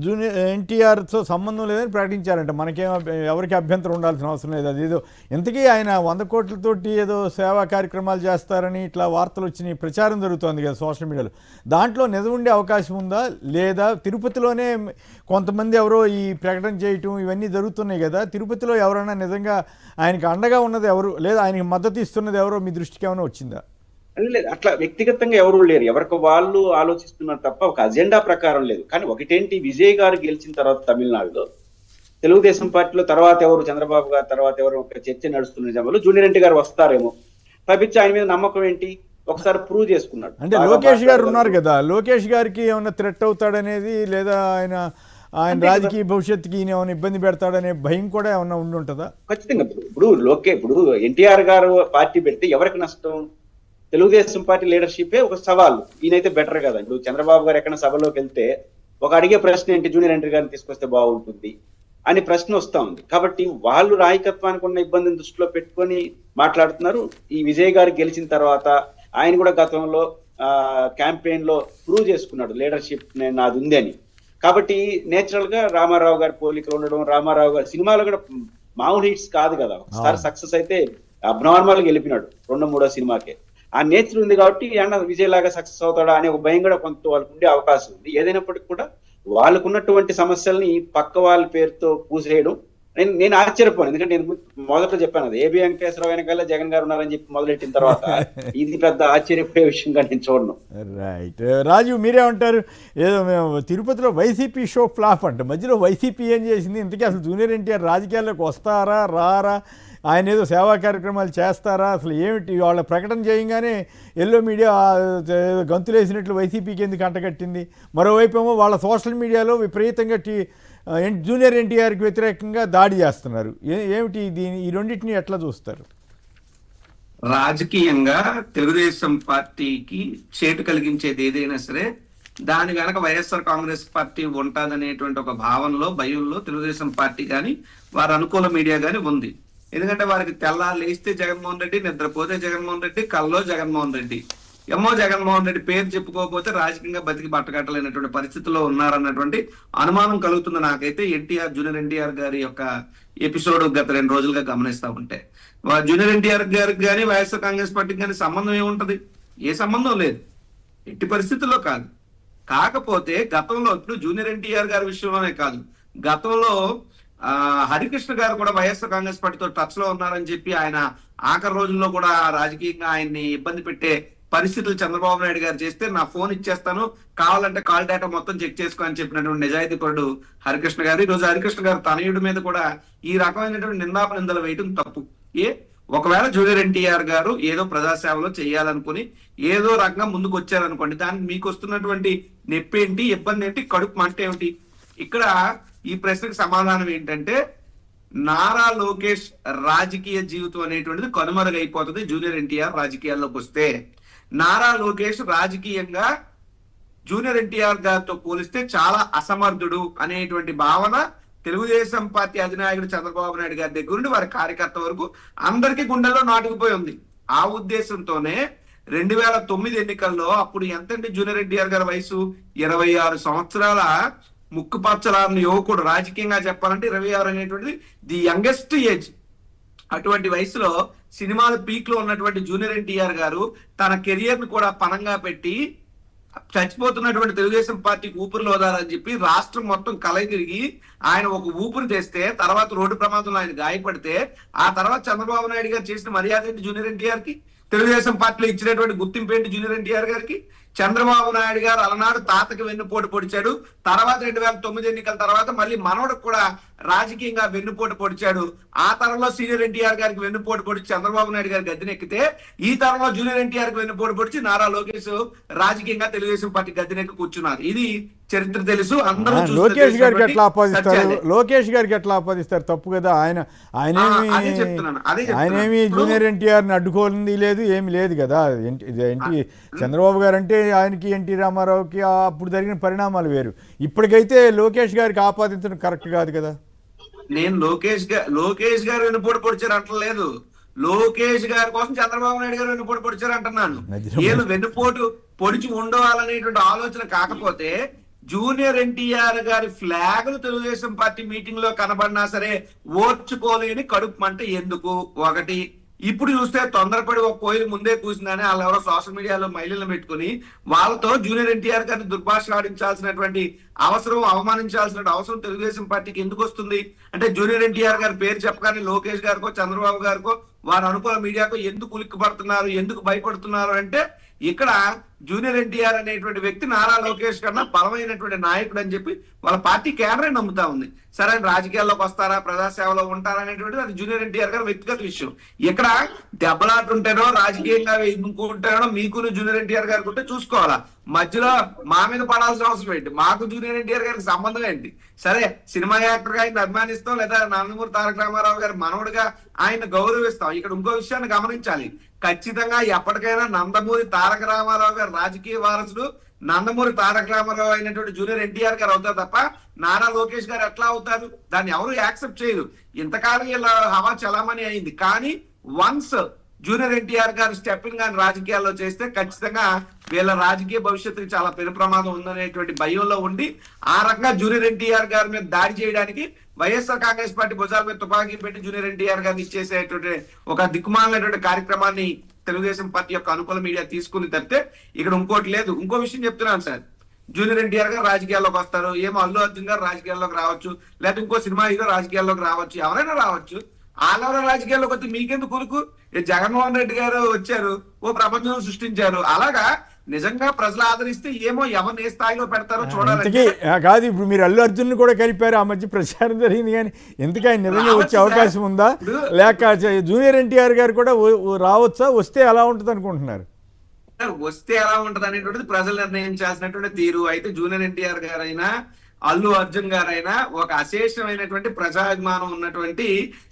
జూనియర్ ఎన్టీఆర్తో సంబంధం లేదని ప్రకటించారంటే ఎవరికి అభ్యంతరం ఉండాల్సిన అవసరం లేదు. అది ఏదో ఇంతకీ ఆయన 100 కోట్లతోటి ఏదో సేవా కార్యక్రమాలు చేస్తారని ఇట్లా వార్తలు వచ్చినాయి, ప్రచారం జరుగుతోంది కదా సోషల్ మీడియాలో. దాంట్లో నిజం ఉండే అవకాశం ఉందా లేదా? తిరుపతిలోనే కొంతమంది ఎవరో ఈ ప్రకటన చేయటం ఇవన్నీ జరుగుతున్నాయి కదా, తిరుపతిలో ఎవరైనా నిజంగా ఆయనకి అండగా ఉన్నది ఎవరు, లేదా ఆయనకి మద్దతు ఇస్తున్నది ఎవరో మీ దృష్టికి ఏమైనా వచ్చిందా? లేదు, అట్లా వ్యక్తిగతంగా ఎవరు లేరు, ఎవరికి వాళ్ళు ఆలోచిస్తున్నారు తప్ప ఒక అజెండా ప్రకారం లేదు. కానీ ఒకటేంటి, విజయ్ గారు గెలిచిన తర్వాత తమిళనాడులో తెలుగుదేశం పార్టీలో తర్వాత ఎవరు, చంద్రబాబు గారు తర్వాత ఎవరు ఒక చర్చ నడుస్తున్న నిజంలో జూనియర్ ఎన్టీ గారు వస్తారేమో తప్పించి ఆయన మీద నమ్మకం ఏంటి, ఒకసారి ప్రూవ్ చేసుకున్నాడు. అంటే లోకేష్ గారు ఉన్నారు కదా, లోకేష్ గారికి ఏమన్నా థ్రెట్ అవుతాడనేది, లేదా ఆయన రాజకీయ భవిష్యత్తుకి ఈయన ఏమైనా ఇబ్బంది పెడతాడనే భయం కూడా ఏమన్నా ఉండి ఉంటుందా? ఖచ్చితంగా. ఇప్పుడు ఎన్టీఆర్ గారు పార్టీ పెడితే ఎవరికి నష్టం? తెలుగుదేశం పార్టీ లీడర్షిపే ఒక సవాల్. ఈయనైతే బెటర్ కదా. ఇప్పుడు చంద్రబాబు గారు ఎక్కడ సభలోకి వెళ్తే ఒక అడిగే ప్రశ్న ఏంటి, జూనియర్ ఎన్టీ గారిని తీసుకొస్తే బాగుంటుంది అని ప్రశ్న వస్తా ఉంది. కాబట్టి వాళ్ళు నాయకత్వానికి ఉన్న ఇబ్బందిని దృష్టిలో పెట్టుకొని మాట్లాడుతున్నారు. ఈ విజయ్ గారు గెలిచిన తర్వాత ఆయన కూడా గతంలో క్యాంపెయిన్ లో ప్రూవ్ చేసుకున్నాడు లీడర్షిప్ నాది ఉంది అని. కాబట్టి నేచురల్ గా రామారావు గారి పోలికలు ఉండడం, రామారావు గారి సినిమాలు కూడా మామూలు హిట్స్ కాదు కదా, ఒకసారి సక్సెస్ అయితే అబ్నార్మల్ గా గెలిపినాడు 2-3 సినిమాకే. ఆ నేచర్ ఉంది కాబట్టి అన్న విజయ్ లాగా సక్సెస్ అవుతాడా అనే ఒక భయం కూడా కొంత వాళ్ళకు ఉండే అవకాశం ఉంది. ఏదైనప్పటికీ కూడా వాళ్ళకున్నటువంటి సమస్యల్ని పక్క వాళ్ళ పేరుతో పూసేయడం నేను ఆశ్చర్యపోను. ఎందుకంటే నేను మొదట్లో చెప్పాను కదా, ఏబి వెంకటేశ్వరరావు వెనకాల జగన్ గారు ఉన్నారని చెప్పి మొదలెట్టిన తర్వాత ఇది పెద్ద ఆశ్చర్యపోయే విషయంగా నేను చూడను. రైట్. రాజు మీరేమంటారు? ఏదో మేము తిరుపతిలో వైసీపీ షో ఫ్లాప్ అంట, మధ్యలో వైసీపీ ఏం చేసింది? ఇంతకీ అసలు జూనియర్ ఎన్టీఆర్ రాజకీయాల్లోకి వస్తారా రారా, ఆయన ఏదో సేవా కార్యక్రమాలు చేస్తారా, అసలు ఏమిటి? వాళ్ళ ప్రకటన చేయగానే ఎల్లో మీడియా గంతులేసినట్లు వైసీపీకి ఎందుకు అంటగట్టింది? మరోవైపు ఏమో వాళ్ళ సోషల్ మీడియాలో విపరీతంగా జూనియర్ ఎన్టీఆర్కి వ్యతిరేకంగా దాడి చేస్తున్నారు. ఏమిటి ఈ రెండింటిని ఎట్లా చూస్తారు? రాజకీయంగా తెలుగుదేశం పార్టీకి చేటు కలిగించేది ఏదైనా సరే దాని వెనక వైఎస్ఆర్ కాంగ్రెస్ పార్టీ ఉంటుందనేటువంటి ఒక భావనలో, భయంలో తెలుగుదేశం పార్టీ కానీ వారి అనుకూల మీడియా కానీ ఉంది. ఎందుకంటే వారికి తెల్లారు లేస్తే జగన్మోహన్ రెడ్డి, నిద్రపోతే జగన్మోహన్ రెడ్డి, కల్లో జగన్మోహన్ రెడ్డి, జగన్మోహన్ రెడ్డి పేరు చెప్పుకోకపోతే రాజకీయంగా బతికి బట్టకట్టలేనటువంటి పరిస్థితిలో ఉన్నారన్నటువంటి అనుమానం కలుగుతుంది నాకైతే. జూనియర్ ఎన్టీఆర్ గారి యొక్క ఎపిసోడ్ గత 2 రోజులుగా గమనిస్తా ఉంటే జూనియర్ ఎన్టీఆర్ గారికి కానీ వైఎస్ఆర్ కాంగ్రెస్ పార్టీకి కానీ సంబంధం ఏముంటది? ఏ సంబంధం లేదు, ఎట్టి పరిస్థితుల్లో కాదు. కాకపోతే గతంలో ఇప్పుడు జూనియర్ ఎన్టీఆర్ గారి విషయంలోనే కాదు, గతంలో హరికృష్ణ గారు కూడా వైఎస్ఆర్ కాంగ్రెస్ పార్టీతో టచ్ లో ఉన్నారని చెప్పి ఆయన ఆఖరి రోజుల్లో కూడా రాజకీయంగా ఆయన్ని ఇబ్బంది పెట్టే పరిస్థితులు చంద్రబాబు నాయుడు గారు చేస్తే నా ఫోన్ ఇచ్చేస్తాను, కావాలంటే కాల్ డేటా మొత్తం చెక్ చేసుకో అని చెప్పినటువంటి నిజాయితీ పరుడు హరికృష్ణ గారు. ఈ రోజు హరికృష్ణ గారు తనయుడి మీద కూడా ఈ రకమైనటువంటి నిందలు వేయటం తప్పు. ఒకవేళ జూనియర్ ఎన్టీఆర్ గారు ఏదో ప్రజాసేవలో చేయాలనుకుని ఏదో రకంగా ముందుకు వచ్చారనుకోండి, దానికి మీకు వస్తున్నటువంటి నొప్పి ఏంటి, ఇబ్బంది ఏంటి, కడుపు మంట ఏమిటి? ఇక్కడ ఈ ప్రశ్నకు సమాధానం ఏంటంటే, నారా లోకేష్ రాజకీయ జీవితం అనేటువంటిది కనుమరుగైపోతుంది జూనియర్ ఎన్టీఆర్ రాజకీయాల్లోకి వస్తే. నారా లోకేష్ రాజకీయంగా జూనియర్ ఎన్టీఆర్ గారితో పోలిస్తే చాలా అసమర్థుడు అనేటువంటి భావన తెలుగుదేశం పార్టీ అధినాయకుడు చంద్రబాబు నాయుడు గారి దగ్గర నుండి వారి కార్యకర్త వరకు అందరికీ గుండెల్లో నాటుకుపోయి ఉంది. ఆ ఉద్దేశంతోనే 2009 ఎన్నికల్లో అప్పుడు ఎంతండి జూనియర్ ఎన్టీఆర్ గారి వయసు? 26 సంవత్సరాల ముక్కుపచ్చలారిన యువకుడు. రాజకీయంగా చెప్పాలంటే 26 అనేటువంటిది ది యంగెస్ట్ ఏజ్. అటువంటి వయసులో సినిమాల పీక్ లో ఉన్నటువంటి జూనియర్ ఎన్టీఆర్ గారు తన కెరియర్ ను కూడా పణంగా పెట్టి చచ్చిపోతున్నటువంటి తెలుగుదేశం పార్టీకి ఊపిరి లోదాలని చెప్పి రాష్ట్రం మొత్తం కలయి తిరిగి ఆయన ఒక ఊపిరి తెస్తే, తర్వాత రోడ్డు ప్రమాదంలో ఆయన గాయపడితే, ఆ తర్వాత చంద్రబాబు నాయుడు గారు చేసిన మర్యాద ఏంటి జూనియర్ ఎన్టీఆర్ కి? తెలుగుదేశం పార్టీలో ఇచ్చినటువంటి గుర్తింపు ఏంటి జూనియర్ ఎన్టీఆర్ గారికి? చంద్రబాబు నాయుడు గారు అలనాడు తాతకి వెన్నుపోటు పొడిచాడు, తర్వాత 2009 ఎన్నికల తర్వాత మళ్ళీ మనవడికి కూడా రాజకీయంగా వెన్నుపోటు పొడిచాడు. ఆ తరంలో సీనియర్ ఎన్టీఆర్ గారికి వెన్నుపోటు పొడిచి చంద్రబాబు నాయుడు గారి గద్దెనెక్కితే, ఈ తరంలో జూనియర్ ఎన్టీఆర్ కి వెన్నుపోటు పొడిచి నారా లోకేష్ రాజకీయంగా తెలుగుదేశం పార్టీ గద్దెనెక్కి కూర్చున్నారు. ఇది చరిత్ర తెలుసు, అందరూ. లోకేష్ గారికి ఎట్లా ఆపాదిస్తారు? లోకేష్ గారికి ఎట్లా ఆపాదిస్తారు? తప్పు కదా. ఆయనేమి జూనియర్ ఎన్టీఆర్ ని అడ్డుకోనింది లేదు, ఏమి లేదు కదా. చంద్రబాబు గారు అంటే ఆయనకి, ఎన్టీ రామారావుకి అప్పుడు జరిగిన పరిణామాలు వేరు. ఇప్పటికైతే లోకేష్ గారికి ఆపాదించడం కరెక్ట్ కాదు కదా. నేను లోకేష్ గారు వెన్నుపోటు పొడిచారు అంటలేదు, లోకేష్ గారి కోసం చంద్రబాబు నాయుడు గారు వెన్నుపోటు పొడిచారు అంటున్నాను. వీళ్ళు వెన్నుపోటు పొడిచి ఉండవాలనేటువంటి ఆలోచన కాకపోతే జూనియర్ ఎన్టీఆర్ గారి ఫ్లాగులు తెలుగుదేశం పార్టీ మీటింగ్ లో కనబడినా సరే ఓర్చుకోలేని కడుపు మంట ఎందుకు? ఒకటి. ఇప్పుడు చూస్తే తొందరపడి ఒక కోయిలు ముందే కూసిందని వాళ్ళు ఎవరో సోషల్ మీడియాలో మహిళలను పెట్టుకుని వాళ్ళతో జూనియర్ ఎన్టీఆర్ గారిని దుర్భాష ఆడించాల్సినటువంటి అవసరం, అవమానించాల్సిన అవసరం తెలుగుదేశం పార్టీకి ఎందుకు వస్తుంది? అంటే జూనియర్ ఎన్టీఆర్ గారి పేరు చెప్పగానే లోకేష్ గారికో చంద్రబాబు గారికో వారు అనుకూల మీడియాకో ఎందుకు ఉలిక్కిపడుతున్నారు, ఎందుకు భయపడుతున్నారు అంటే, ఇక్కడ జూనియర్ ఎన్టీఆర్ అనేటువంటి వ్యక్తి నారా లోకేష్ కన్నా బలమైనటువంటి నాయకుడు అని చెప్పి వాళ్ళ పార్టీ కేడరే నమ్ముతా ఉంది. సరే ఆయన రాజకీయాల్లోకి వస్తారా, ప్రజాసేవలో ఉంటారా అనేటువంటిది అది జూనియర్ ఎన్టీఆర్ గారు వ్యక్తిగత విషయం. ఇక్కడ దెబ్బలాటుంటేనో రాజకీయంగా ఇంకుంటేనో మీకు జూనియర్ ఎన్టీఆర్ గారికి ఉంటే చూసుకోవాలా. మధ్యలో మా మీద పడాల్సిన అవసరం ఏంటి, మాకు జూనియర్ ఎన్టీఆర్ గారికి సంబంధం ఏంటి? సరే సినిమా యాక్టర్ గా ఆయన అభిమానిస్తాం, లేదా నందమూరి తారక రామారావు గారి మనవడిగా ఆయన గౌరవిస్తాం. ఇక్కడ ఇంకో విషయాన్ని గమనించాలి. ఖచ్చితంగా ఎప్పటికైనా నందమూరి తారక రామారావు గారు రాజకీయ వారసుడు, నందమూరి తారక రామారావు అయినటువంటి జూనియర్ ఎన్టీఆర్ గారు అవుతారు తప్ప నారా లోకేష్ గారు ఎట్లా అవుతారు? దాన్ని ఎవరు యాక్సెప్ట్ చేయరు. ఇంతకాలం ఇలా హవా చలామణి అయింది. కానీ వన్స్ జూనియర్ ఎన్టీఆర్ గారు స్టెప్పింగ్ కానీ రాజకీయాల్లో చేస్తే ఖచ్చితంగా వీళ్ళ రాజకీయ భవిష్యత్తుకి చాలా పెను ప్రమాదం ఉందనేటువంటి భయంలో ఉండి ఆ రకంగా జూనియర్ ఎన్టీఆర్ గారి మీద దాడి చేయడానికి వైఎస్ఆర్ కాంగ్రెస్ పార్టీ భుజాల మీద తుపాకీ పెట్టి జూనియర్ ఎన్టీఆర్ గారిని ఇచ్చేసేటువంటి ఒక దిక్కుమాలినటువంటి కార్యక్రమాన్ని తెలుగుదేశం పార్టీ యొక్క అనుకూల మీడియా తీసుకుని తప్పితే ఇక్కడ ఇంకోటి లేదు. ఇంకో విషయం చెప్తున్నాను సార్, జూనియర్ ఎన్టీఆర్ గారు రాజకీయాల్లోకి వస్తారు, ఏమో అల్లు అర్జున్ గారు రాజకీయాల్లోకి రావచ్చు, లేకపోతే ఇంకో సినిమా హీరో రాజకీయాల్లోకి రావచ్చు, ఎవరైనా రావచ్చు. ఆలవర రాజకీయాల్లోకి వస్తే మీకెందుకు కొనుకు? జగన్మోహన్ రెడ్డి గారు వచ్చారు, ఓ ప్రపంచం సృష్టించారు. అలాగా నిజంగా ప్రజలు ఆదరిస్తే ఏమో ఎవరిని ఏ స్థాయిలో పెడతారో చూడాలి. కాదు, ఇప్పుడు మీరు అల్లు అర్జున్ కూడా కలిపారు, ఆ మధ్య ప్రచారం జరిగింది. కానీ ఎందుకు ఆయన నిజంగా వచ్చే అవకాశం ఉందా, లేక జూనియర్ ఎన్టీఆర్ గారు కూడా రావచ్చా? వస్తే ఎలా ఉంటుంది అనుకుంటున్నారు? వస్తే ఎలా ఉంటది అనేటువంటిది ప్రజలు నిర్ణయించాల్సినటువంటి తీరు. అయితే జూనియర్ ఎన్టీఆర్ గారైనా అల్లు అర్జున్ గారైనా ఒక అశేషమైనటువంటి ప్రజాభిమానం ఉన్నటువంటి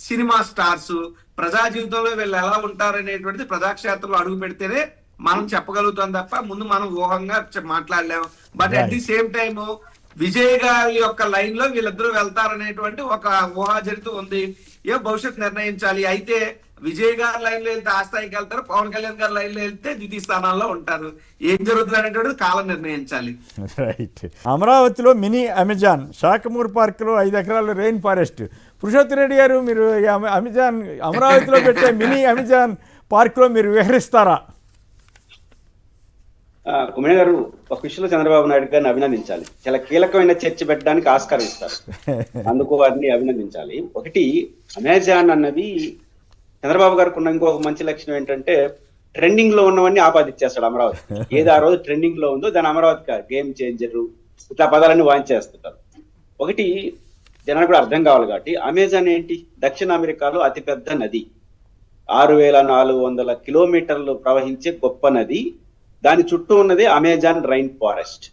సినిమా స్టార్స్. ప్రజా జీవితంలో వీళ్ళు ఎలా ఉంటారనేటువంటిది ప్రజాక్షేత్రంలో అడుగు పెడితేనే మనం చెప్పగలుగుతాం తప్ప ముందు మనం ఊహంగా మాట్లాడలేము. But at the same time Vijay గారి యొక్క లైన్ లో వీళ్ళిద్దరూ వెళ్తారనేటువంటి ఒక ఊహాజనితం ఉంది. ఏ భవిష్యత్ నిర్ణయించాలి. అయితే విజయ్ గారి లైన్ లో వెళ్తే ఆ స్థాయికి వెళ్తారు, పవన్ కళ్యాణ్ గారి లైన్ లో వెళ్తే ద్వితీయ స్థానాల్లో ఉంటారు. ఏం జరుగుతుంది అనేటువంటిది కాలం నిర్ణయించాలి. రైట్. అమరావతిలో మినీ అమెజాన్, షాకమూర్ పార్క్ లో 5 ఎకరాల రెయిన్ ఫారెస్ట్. పురుషోత్తమ్ రెడ్డి గారు, మీరు అమరావతిలో పెట్టే మినీ అమెజాన్ పార్క్ లో మీరు విహరిస్తారా? కుమేణ గారు, ఒక విషయంలో చంద్రబాబు నాయుడు గారిని అభినందించాలి. చాలా కీలకమైన చర్చ పెట్టడానికి ఆస్కారం ఇస్తారు, అందుకు వారిని అభినందించాలి. ఒకటి, అమెజాన్ అన్నది చంద్రబాబు గారికి ఉన్న ఇంకొక మంచి లక్షణం ఏంటంటే ట్రెండింగ్ లో ఉన్నవన్నీ ఆపాదిచ్చేస్తాడు అమరావతి. ఏది ఆ రోజు ట్రెండింగ్ లో ఉందో దాని అమరావతి గేమ్ చేంజర్ ఇట్లా పదాలన్నీ వాయించేస్తుంటారు. ఒకటి జనానికి కూడా అర్థం కావాలి కాబట్టి, అమెజాన్ ఏంటి? దక్షిణ అమెరికాలో అతిపెద్ద నది, 6400 కిలోమీటర్లు ప్రవహించే గొప్ప నది. దాని చుట్టూ ఉన్నది అమెజాన్ రైన్ ఫారెస్ట్.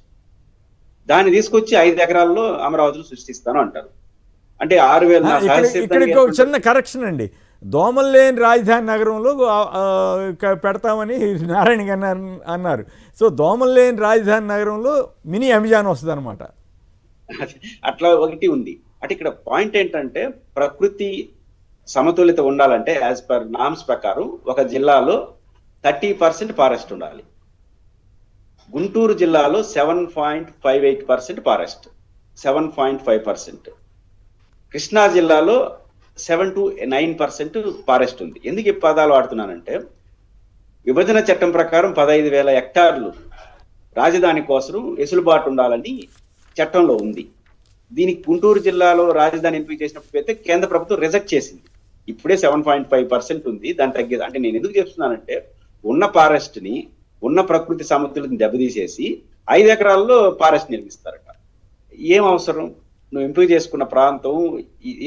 దాన్ని తీసుకొచ్చి 5 ఎకరాల్లో అమరావతిలో సృష్టిస్తాను అంటారు. అంటే 6000. చిన్న కరెక్షన్ అండి, దోమలు లేని రాజధాని నగరంలో పెడతామని నారాయణ గారు అన్నారు. సో దోమలు లేని రాజధాని నగరంలో మినీ అమెజాన్ వస్తుంది అనమాట. అట్లా ఒకటి ఉంది. అంటే ఇక్కడ పాయింట్ ఏంటంటే ప్రకృతి సమతుల్యత ఉండాలంటే యాజ్ పర్ నామ్స్ ప్రకారం ఒక జిల్లాలో 30% ఫారెస్ట్ ఉండాలి. గుంటూరు జిల్లాలో 7.58% ఫారెస్ట్, 7.5%. కృష్ణా జిల్లాలో 7 to 9% ఫారెస్ట్ ఉంది. ఎందుకు ఈ పదాలు వాడుతున్నానంటే విభజన చట్టం ప్రకారం 15,000 హెక్టార్లు రాజధాని కోసం వెసులుబాటు ఉండాలని చట్టంలో ఉంది. దీనికి గుంటూరు జిల్లాలో రాజధాని ఎంపిక చేసినప్పుడు అయితే కేంద్ర ప్రభుత్వం రిజెక్ట్ చేసింది. ఇప్పుడే 7.5% ఉంది, దాని తగ్గేది. అంటే నేను ఎందుకు చెప్తున్నానంటే ఉన్న ఫారెస్ట్ ని, ఉన్న ప్రకృతి సమతుల్యతను దెబ్బతీసేసి 5 ఎకరాల్లో ఫారెస్ట్ నిర్మిస్తారట. ఏం అవసరం? నువ్వు ఎంపిక చేసుకున్న ప్రాంతం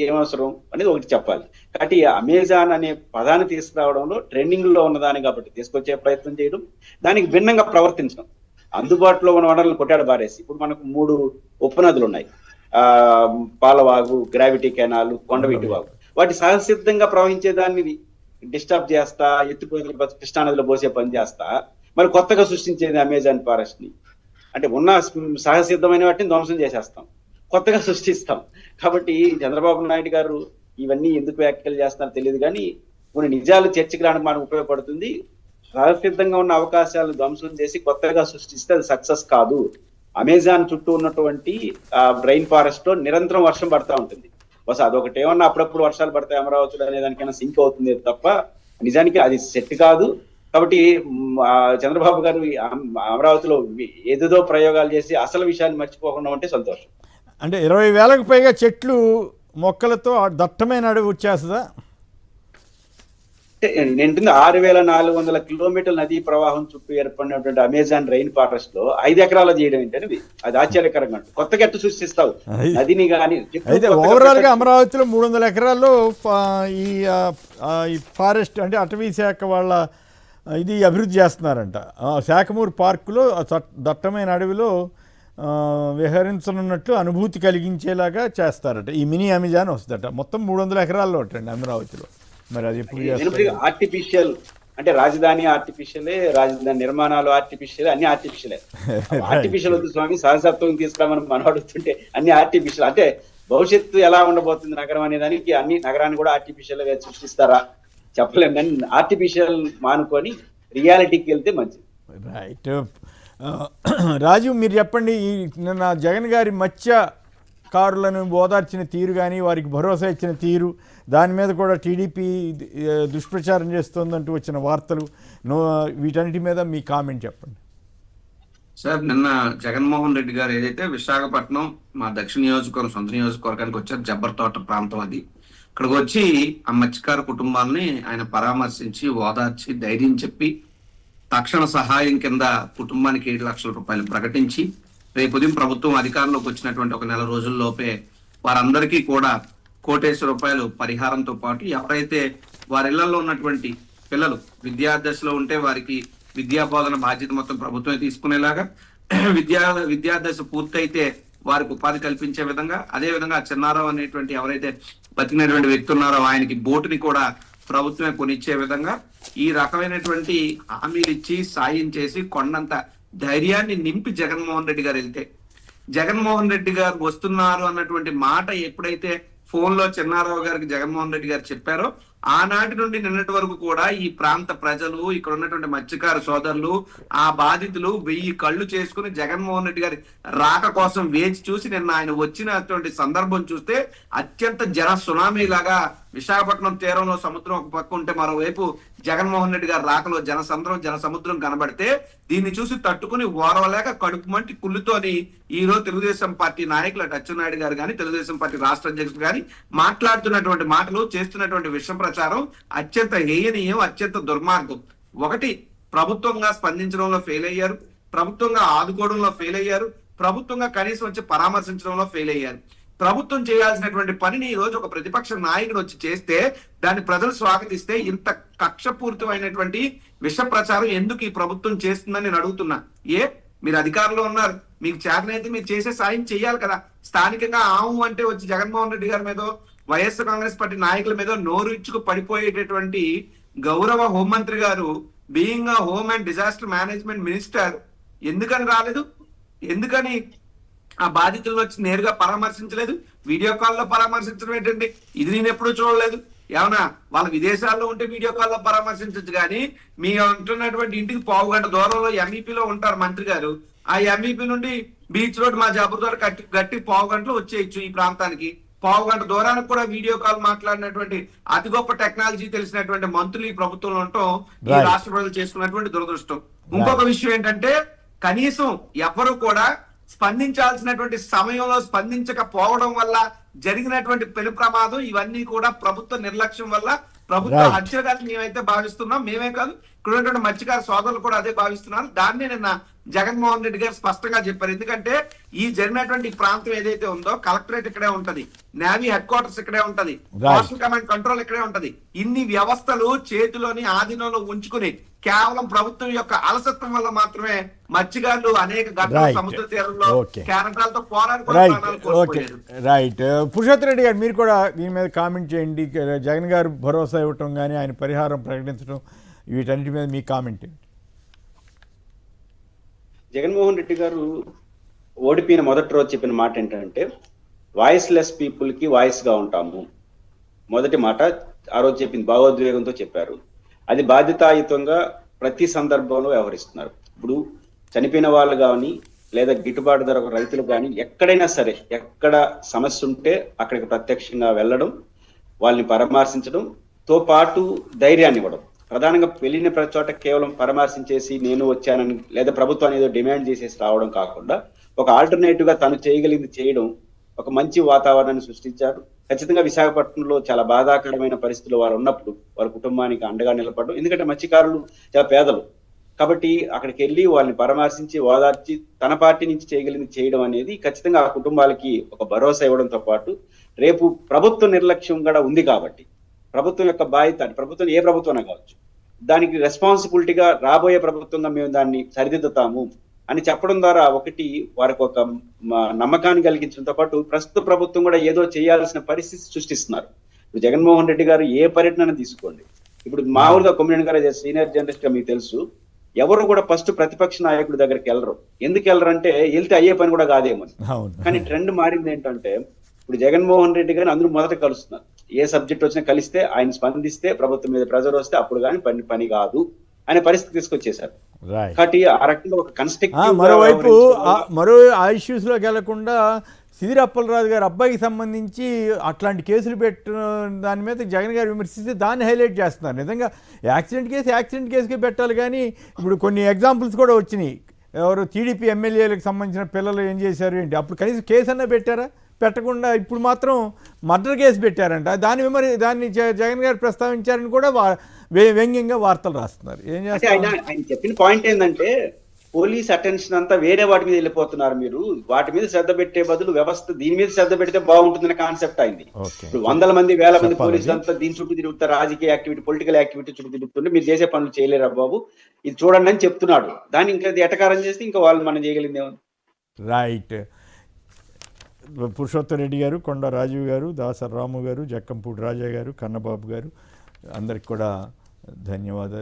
ఏం అవసరం అనేది ఒకటి చెప్పాలి. కాబట్టి అమెజాన్ అనే పదాన్ని తీసుకురావడంలో ట్రెండింగ్ లో ఉన్నదాన్ని కాబట్టి తీసుకొచ్చే ప్రయత్నం చేయడం, దానికి భిన్నంగా ప్రవర్తించడం, అందుబాటులో ఉన్న వనరులను కొట్టాడు బారేసి. ఇప్పుడు మనకు 3 ఉపనదులు ఉన్నాయి, పాలవాగు, గ్రావిటీ కెనాల్, కొండవీటి వాగు. వాటి సహసిద్ధంగా ప్రవహించే దాన్ని డిస్టర్బ్ చేస్తా, ఎత్తిపోతల కృష్ణానదిలో పోసే పని చేస్తా, మరి కొత్తగా సృష్టించేది అమెజాన్ ఫారెస్ట్ ని. అంటే ఉన్న సహసిద్ధమైన వాటిని ధ్వంసం చేసేస్తాం, కొత్తగా సృష్టిస్తాం. కాబట్టి చంద్రబాబు నాయుడు గారు ఇవన్నీ ఎందుకు వ్యాఖ్యలు చేస్తున్నారో తెలియదు, కానీ కొన్ని నిజాలు చర్చకి రావడానికి మనకు ఉపయోగపడుతుంది. సహసిద్ధంగా ఉన్న అవకాశాలను ధ్వంసం చేసి కొత్తగా సృష్టిస్తే అది సక్సెస్ కాదు. అమెజాన్ చుట్టూ ఉన్నటువంటి రైన్ ఫారెస్ట్ లో నిరంతరం వర్షం పడతా ఉంటుంది. బస్ అదొకటి ఏమన్నా అప్పుడప్పుడు వర్షాలు పడతాయి అమరావతిలో అనే దానికైనా సింక్ అవుతుంది తప్ప నిజానికి అది సెట్ కాదు. కాబట్టి చంద్రబాబు గారు అమరావతిలో ఏదేదో ప్రయోగాలు చేసి అసలు విషయాన్ని మర్చిపోకుండా ఉంటే సంతోషం. అంటే 20,000కు పైగా చెట్లు మొక్కలతో దట్టమైన అడవి వచ్చేస్తుందా? నేను 6,400 కిలోమీటర్ల నదీ ప్రవాహం చుట్టూ ఏర్పడినటువంటి అమెజాన్ రెయిన్ ఫారెస్ట్ లో 5 ఎకరాలు చేయడం ఏంటని అది ఆశ్చర్యకరంగా ఉంటుంది. కొత్తగా ఎట్టు సృష్టిస్తావు నదిని కానీ. అయితే ఓవరాల్ గా అమరావతిలో 300 ఎకరాల్లో ఈ ఫారెస్ట్ అంటే అటవీ శాఖ వాళ్ళ ఇది అభివృద్ధి చేస్తున్నారంట. శాఖమూరు పార్కులో దట్టమైన అడవిలో విహరించనున్నట్లు అనుభూతి కలిగించేలాగా చేస్తారట. ఈ మినీ అమెజాన్ వస్తుందట. మొత్తం 300 ఎకరాల్లో ఉంటుంది అమరావతిలో. మరి అది ఎప్పుడు ఆర్టిఫిషియల్ అంటే రాజధాని ఆర్టిఫిషియలే, రాజధాని నిర్మాణాలు ఆర్టిఫిషియల్, అన్ని ఆర్టిఫిషియలే. ఆర్టిఫిషియల్ వద్దు స్వామి, సహజత్వం తీసుకురామని మనం అడుగుతుంటే అన్ని ఆర్టిఫిషియల్. అంటే భవిష్యత్తు ఎలా ఉండబోతుంది నగరం అనే దానికి అన్ని నగరాన్ని కూడా ఆర్టిఫిషియల్ గా సృష్టిస్తారా చెప్పలేము. కానీ ఆర్టిఫిషియల్ మానుకొని రియాలిటీకి వెళ్తే మంచిది. రైట్. రాజు మీరు చెప్పండి, నిన్న జగన్ గారి మత్స్యకారులను ఓదార్చిన తీరు కానీ వారికి భరోసా ఇచ్చిన తీరు, దాని మీద కూడా టీడీపీ దుష్ప్రచారం చేస్తుందంటూ వచ్చిన వార్తలు, వీటన్నిటి మీద మీ కామెంట్ చెప్పండి. సార్, నిన్న జగన్మోహన్ రెడ్డి గారు ఏదైతే విశాఖపట్నం మా దక్షిణ నియోజకవర్గం సొంత నియోజకవర్గానికి వచ్చారు, జబ్బర్ తోట ప్రాంతం అది, ఇక్కడికి వచ్చి ఆ మత్స్యకార కుటుంబాలని ఆయన పరామర్శించి ఓదార్చి ధైర్యం చెప్పి తక్షణ సహాయం కింద కుటుంబానికి 7 లక్షల రూపాయలు ప్రకటించి రేపు ఉదయం ప్రభుత్వం అధికారంలోకి వచ్చినటువంటి 1 నెల రోజుల్లోపే వారందరికీ కూడా 1 కోటి రూపాయలు పరిహారంతో పాటు ఎవరైతే వారి ఇళ్లలో ఉన్నటువంటి పిల్లలు విద్యాదశలో ఉంటే వారికి విద్యా బోధన బాధ్యత మొత్తం ప్రభుత్వమే తీసుకునేలాగా, విద్యాదశ పూర్తయితే వారికి ఉపాధి కల్పించే విధంగా, అదే విధంగా చిన్నారావు అనేటువంటి ఎవరైతే బతికినటువంటి వ్యక్తి ఉన్నారో ఆయనకి బోటుని కూడా ప్రభుత్వమే కొనిచ్చే విధంగా ఈ రకమైనటువంటి హామీలు ఇచ్చి సాయం చేసి కొండంత ధైర్యాన్ని నింపి జగన్మోహన్ రెడ్డి గారు వెళ్తే, జగన్మోహన్ రెడ్డి గారు వస్తున్నారు అన్నటువంటి మాట ఎప్పుడైతే ఫోన్ లో చిన్నారావు గారికి జగన్మోహన్ రెడ్డి గారు చెప్పారో ఆనాటి నుండి నిన్నటి వరకు కూడా ఈ ప్రాంత ప్రజలు, ఇక్కడ ఉన్నటువంటి మత్స్యకార సోదరులు, ఆ బాధితులు 1000 కళ్ళు చేసుకుని జగన్మోహన్ రెడ్డి గారి రాక కోసం వేచి చూసి నిన్న ఆయన వచ్చినటువంటి సందర్భం చూస్తే అత్యంత జన సునామీ లాగా విశాఖపట్నం తీరంలో సముద్రం ఒక పక్క ఉంటే మరోవైపు జగన్మోహన్ రెడ్డి గారి రాకలో జన సముద్రం కనబడితే దీన్ని చూసి తట్టుకుని ఓరవలేక కడుపు మంటి కుళ్ళుతోని ఈ రోజు తెలుగుదేశం పార్టీ నాయకులు అచ్చెన్నాయుడు గారు కానీ, తెలుగుదేశం పార్టీ రాష్ట్ర అధ్యక్షుడు కానీ మాట్లాడుతున్నటువంటి మాటలు, చేస్తున్నటువంటి విషయం ప్రచారం అత్యంత హేయనీయం, అత్యంత దుర్మార్గం. ఒకటి, ప్రభుత్వంగా స్పందించడంలో ఫెయిల్ అయ్యారు, ప్రభుత్వంగా ఆదుకోవడంలో ఫెయిల్ అయ్యారు, ప్రభుత్వంగా కనీసం వచ్చి పరామర్శించడంలో ఫెయిల్ అయ్యారు. ప్రభుత్వం చేయాల్సినటువంటి పనిని ఈ రోజు ఒక ప్రతిపక్ష నాయకుడు వచ్చి చేస్తే దాన్ని ప్రజలు స్వాగతిస్తే ఇంత కక్షపూరితమైనటువంటి విష ప్రచారం ఎందుకు ఈ ప్రభుత్వం చేస్తుందని నేను అడుగుతున్నా. మీరు అధికారంలో ఉన్నారు, మీకు చేతనైతే మీరు చేసే సాయం చేయాలి కదా. స్థానికంగా ఆవు అంటే వచ్చి జగన్మోహన్ రెడ్డి గారి మీద, వైఎస్ఆర్ కాంగ్రెస్ పార్టీ నాయకుల మీద నోరు ఇచ్చుకు పడిపోయేటటువంటి గౌరవ హోంమంత్రి గారు, being home and disaster management minister, ఎందుకని రాలేదు? ఎందుకని ఆ బాధితులను వచ్చి నేరుగా పరామర్శించలేదు? వీడియో కాల్లో పరామర్శించడం ఏంటండి? ఇది నేను ఎప్పుడూ చూడలేదు. ఏమన్నా వాళ్ళ విదేశాల్లో ఉంటే వీడియో కాల్లో పరామర్శించచ్చు, కానీ మీ ఉంటున్నటువంటి ఇంటికి 1/2 గంట దూరంలో ఎంఈపీలో ఉంటారు మంత్రి గారు. ఆ ఎంఈపీ నుండి బీచ్ రోడ్ మా జబ్బర్ తోట గట్టి 1/2 గంటలో వచ్చేయచ్చు ఈ ప్రాంతానికి. 1/2 గంట దూరానికి కూడా వీడియో కాల్ మాట్లాడినటువంటి అతి గొప్ప టెక్నాలజీ తెలిసినటువంటి మంత్రులు ఈ ప్రభుత్వంలో ఉండటం ఈ రాష్ట్ర ప్రజలు చేసుకున్నటువంటి దురదృష్టం. ఇంకొక విషయం ఏంటంటే, కనీసం ఎవరు కూడా స్పందించాల్సినటువంటి సమయంలో స్పందించకపోవడం వల్ల జరిగినటువంటి పెను ప్రమాదం, ఇవన్నీ కూడా ప్రభుత్వ నిర్లక్ష్యం వల్ల, ప్రభుత్వ హత్యగా మేమైతే భావిస్తున్నాం. మేమే కాదు, ఇక్కడ ఉన్నటువంటి మత్స్యకార సోదరులు కూడా అదే భావిస్తున్నారు. దాన్ని నిన్న జగన్మోహన్ రెడ్డి గారు స్పష్టంగా చెప్పారు. ఎందుకంటే ఈ జరిగినటువంటి ప్రాంతం ఏదైతే ఉందో, కలెక్టరేట్ ఇక్కడే ఉంటది, నేవీ హెడ్ క్వార్టర్స్ ఇక్కడే ఉంటది, కోస్టల్ కమాండ్ కంట్రోల్ ఇక్కడే ఉంటది. ఇన్ని వ్యవస్థలు చేతిలోని ఆధీనంలో ఉంచుకుని కేవలం ప్రభుత్వం యొక్క అలసత్వం వల్ల మాత్రమే మత్స్యకారులు అనేక గంటల సముద్ర తీరంలో కేరళతో పోరాడుతున్నారు. రైట్. పురుషోత్తమ రెడ్డి గారు, మీరు కూడా దీని మీద కామెంట్ చేయండి. జగన్ గారు భరోసా ఇవ్వటం కానీ, ఆయన పరిహారం ప్రకటించడం, వీటన్నిటి మీద మీ కామెంట్ ఏంటి? జగన్మోహన్ రెడ్డి గారు ఓడిపోయిన మొదటి రోజు చెప్పిన మాట ఏంటంటే, వాయిస్ లెస్ పీపుల్ కి వాయిస్ గా ఉంటాము. మొదటి మాట ఆ రోజు చెప్పింది, భావోద్వేగంతో చెప్పారు. అది బాధ్యతాయుతంగా ప్రతి సందర్భంలో వ్యవహరిస్తున్నారు. ఇప్పుడు చనిపోయిన వాళ్ళు కానీ, లేదా గిట్టుబాటు ధర రైతులు కానీ, ఎక్కడైనా సరే ఎక్కడ సమస్య ఉంటే అక్కడికి ప్రత్యక్షంగా వెళ్ళడం, వాళ్ళని పరామర్శించడం తో పాటు ధైర్యాన్ని ఇవ్వడం. ప్రధానంగా వెళ్ళిన ప్రతి చోట కేవలం పరామర్శించేసి నేను వచ్చానని, లేదా ప్రభుత్వాన్ని ఏదో డిమాండ్ చేసేసి రావడం కాకుండా ఒక ఆల్టర్నేటివ్ గా తను చేయగలిగింది చేయడం, ఒక మంచి వాతావరణాన్ని సృష్టించారు. ఖచ్చితంగా విశాఖపట్నంలో చాలా బాధాకరమైన పరిస్థితులు వారు ఉన్నప్పుడు వాళ్ళ కుటుంబానికి అండగా నిలబడడం, ఎందుకంటే మత్స్యకారులు చాలా పేదలు కాబట్టి అక్కడికి వెళ్ళి వాళ్ళని పరామర్శించి ఓదార్చి తన పార్టీ నుంచి చేయగలిగింది చేయడం అనేది ఖచ్చితంగా ఆ కుటుంబాలకి ఒక భరోసా ఇవ్వడంతో పాటు రేపు ప్రభుత్వ నిర్లక్ష్యం కూడా ఉంది కాబట్టి ప్రభుత్వం యొక్క బాధ్యత, ప్రభుత్వం ఏ ప్రభుత్వం కావచ్చు, దానికి రెస్పాన్సిబిలిటీగా రాబోయే ప్రభుత్వంగా మేము దాన్ని సరిదిద్దుతాము అని చెప్పడం ద్వారా ఒకటి వారికి ఒక నమ్మకాన్ని కలిగించడంతో పాటు ప్రస్తుత ప్రభుత్వం కూడా ఏదో చేయాల్సిన పరిస్థితి సృష్టిస్తున్నారు. ఇప్పుడు జగన్మోహన్ రెడ్డి గారు ఏ పర్యటన తీసుకోండి, ఇప్పుడు మామూలుగా కొమ్మినేని గారు సీనియర్ జర్నలిస్ట్ గా మీకు తెలుసు, ఎవరు కూడా ఫస్ట్ ప్రతిపక్ష నాయకుడి దగ్గరికి వెళ్ళరు. ఎందుకు వెళ్ళరంటే వెళ్తే అయ్యే పని కూడా కాదేమో. కానీ ట్రెండ్ మారింది ఏంటంటే ఇప్పుడు జగన్మోహన్ రెడ్డి గారిని అందరూ మొదట కలుస్తున్నారు. ఏ సబ్జెక్ట్ వచ్చినా కలిస్తే ఆయన స్పందిస్తే ప్రభుత్వం మీద ప్రెజర్ వస్తే అప్పుడు కానీ పని కాదు అనే పరిస్థితి తీసుకొచ్చేశారు. కాబట్టి ఆ రకంగా ఒక కన్స్ట్రక్టివ్ మరోవైపు మరో ఆ ఇష్యూస్ లోకి వెళ్లకుండా సిదిరి అప్పలరాజు గారి అబ్బాయికి సంబంధించి అట్లాంటి కేసులు పెట్టిన దాని మీద జగన్ గారు విమర్శిస్తే దాన్ని హైలైట్ చేస్తున్నారు. నిజంగా యాక్సిడెంట్ కేసుకే పెట్టాలి, కానీ ఇప్పుడు కొన్ని ఎగ్జాంపుల్స్ కూడా వచ్చినాయి. ఎవరు టీడీపీ ఎమ్మెల్యేలకు సంబంధించిన పిల్లలు ఏం చేశారు ఏంటి, అప్పుడు కనీసం కేసు అన్నా పెట్టారా? పెట్టకుండా ఇప్పుడు మాత్రం మర్డర్ కేసు పెట్టారంట. దాన్ని జగన్ గారు ప్రస్తావించారని కూడా వ్యంగ్యంగా వార్తలు రాస్తున్నారు. ఏం చేస్తారు? ఆయన చెప్పిన పాయింట్ ఏంటంటే పోలీస్ అటెన్షన్ అంతా వేరే వాటి మీద వెళ్ళిపోతున్నారు. మీరు వాటి మీద శ్రద్ధ పెట్టే బదులు వ్యవస్థ దీని మీద శ్రద్ధ పెడితే బాగుంటుందనే కాన్సెప్ట్ అయింది. ఇప్పుడు 100 మంది 1000 మంది పోలీసులు అంతా దీని చుట్టూ తిరుగుతారు, రాజకీయ యాక్టివిటీ పొలిటికల్ యాక్టివిటీ చుట్టూ తిరుగుతుంటే మీరు చేసే పనులు చేయలేరా బాబు, ఇది చూడండి అని చెప్తున్నాడు. దాన్ని ఇంకా ఎటకారం చేస్తే ఇంకా వాళ్ళు మనం చేయగలిగిందేమో. రైట్. పురుషోత్తం రెడ్డి గారు, కొండ రాజీవ్ గారు, దాసర్ రాము గారు, జక్కంపూడి రాజా గారు, కన్నబాబు గారు, అందరికి కూడా ధన్యవాదాలు.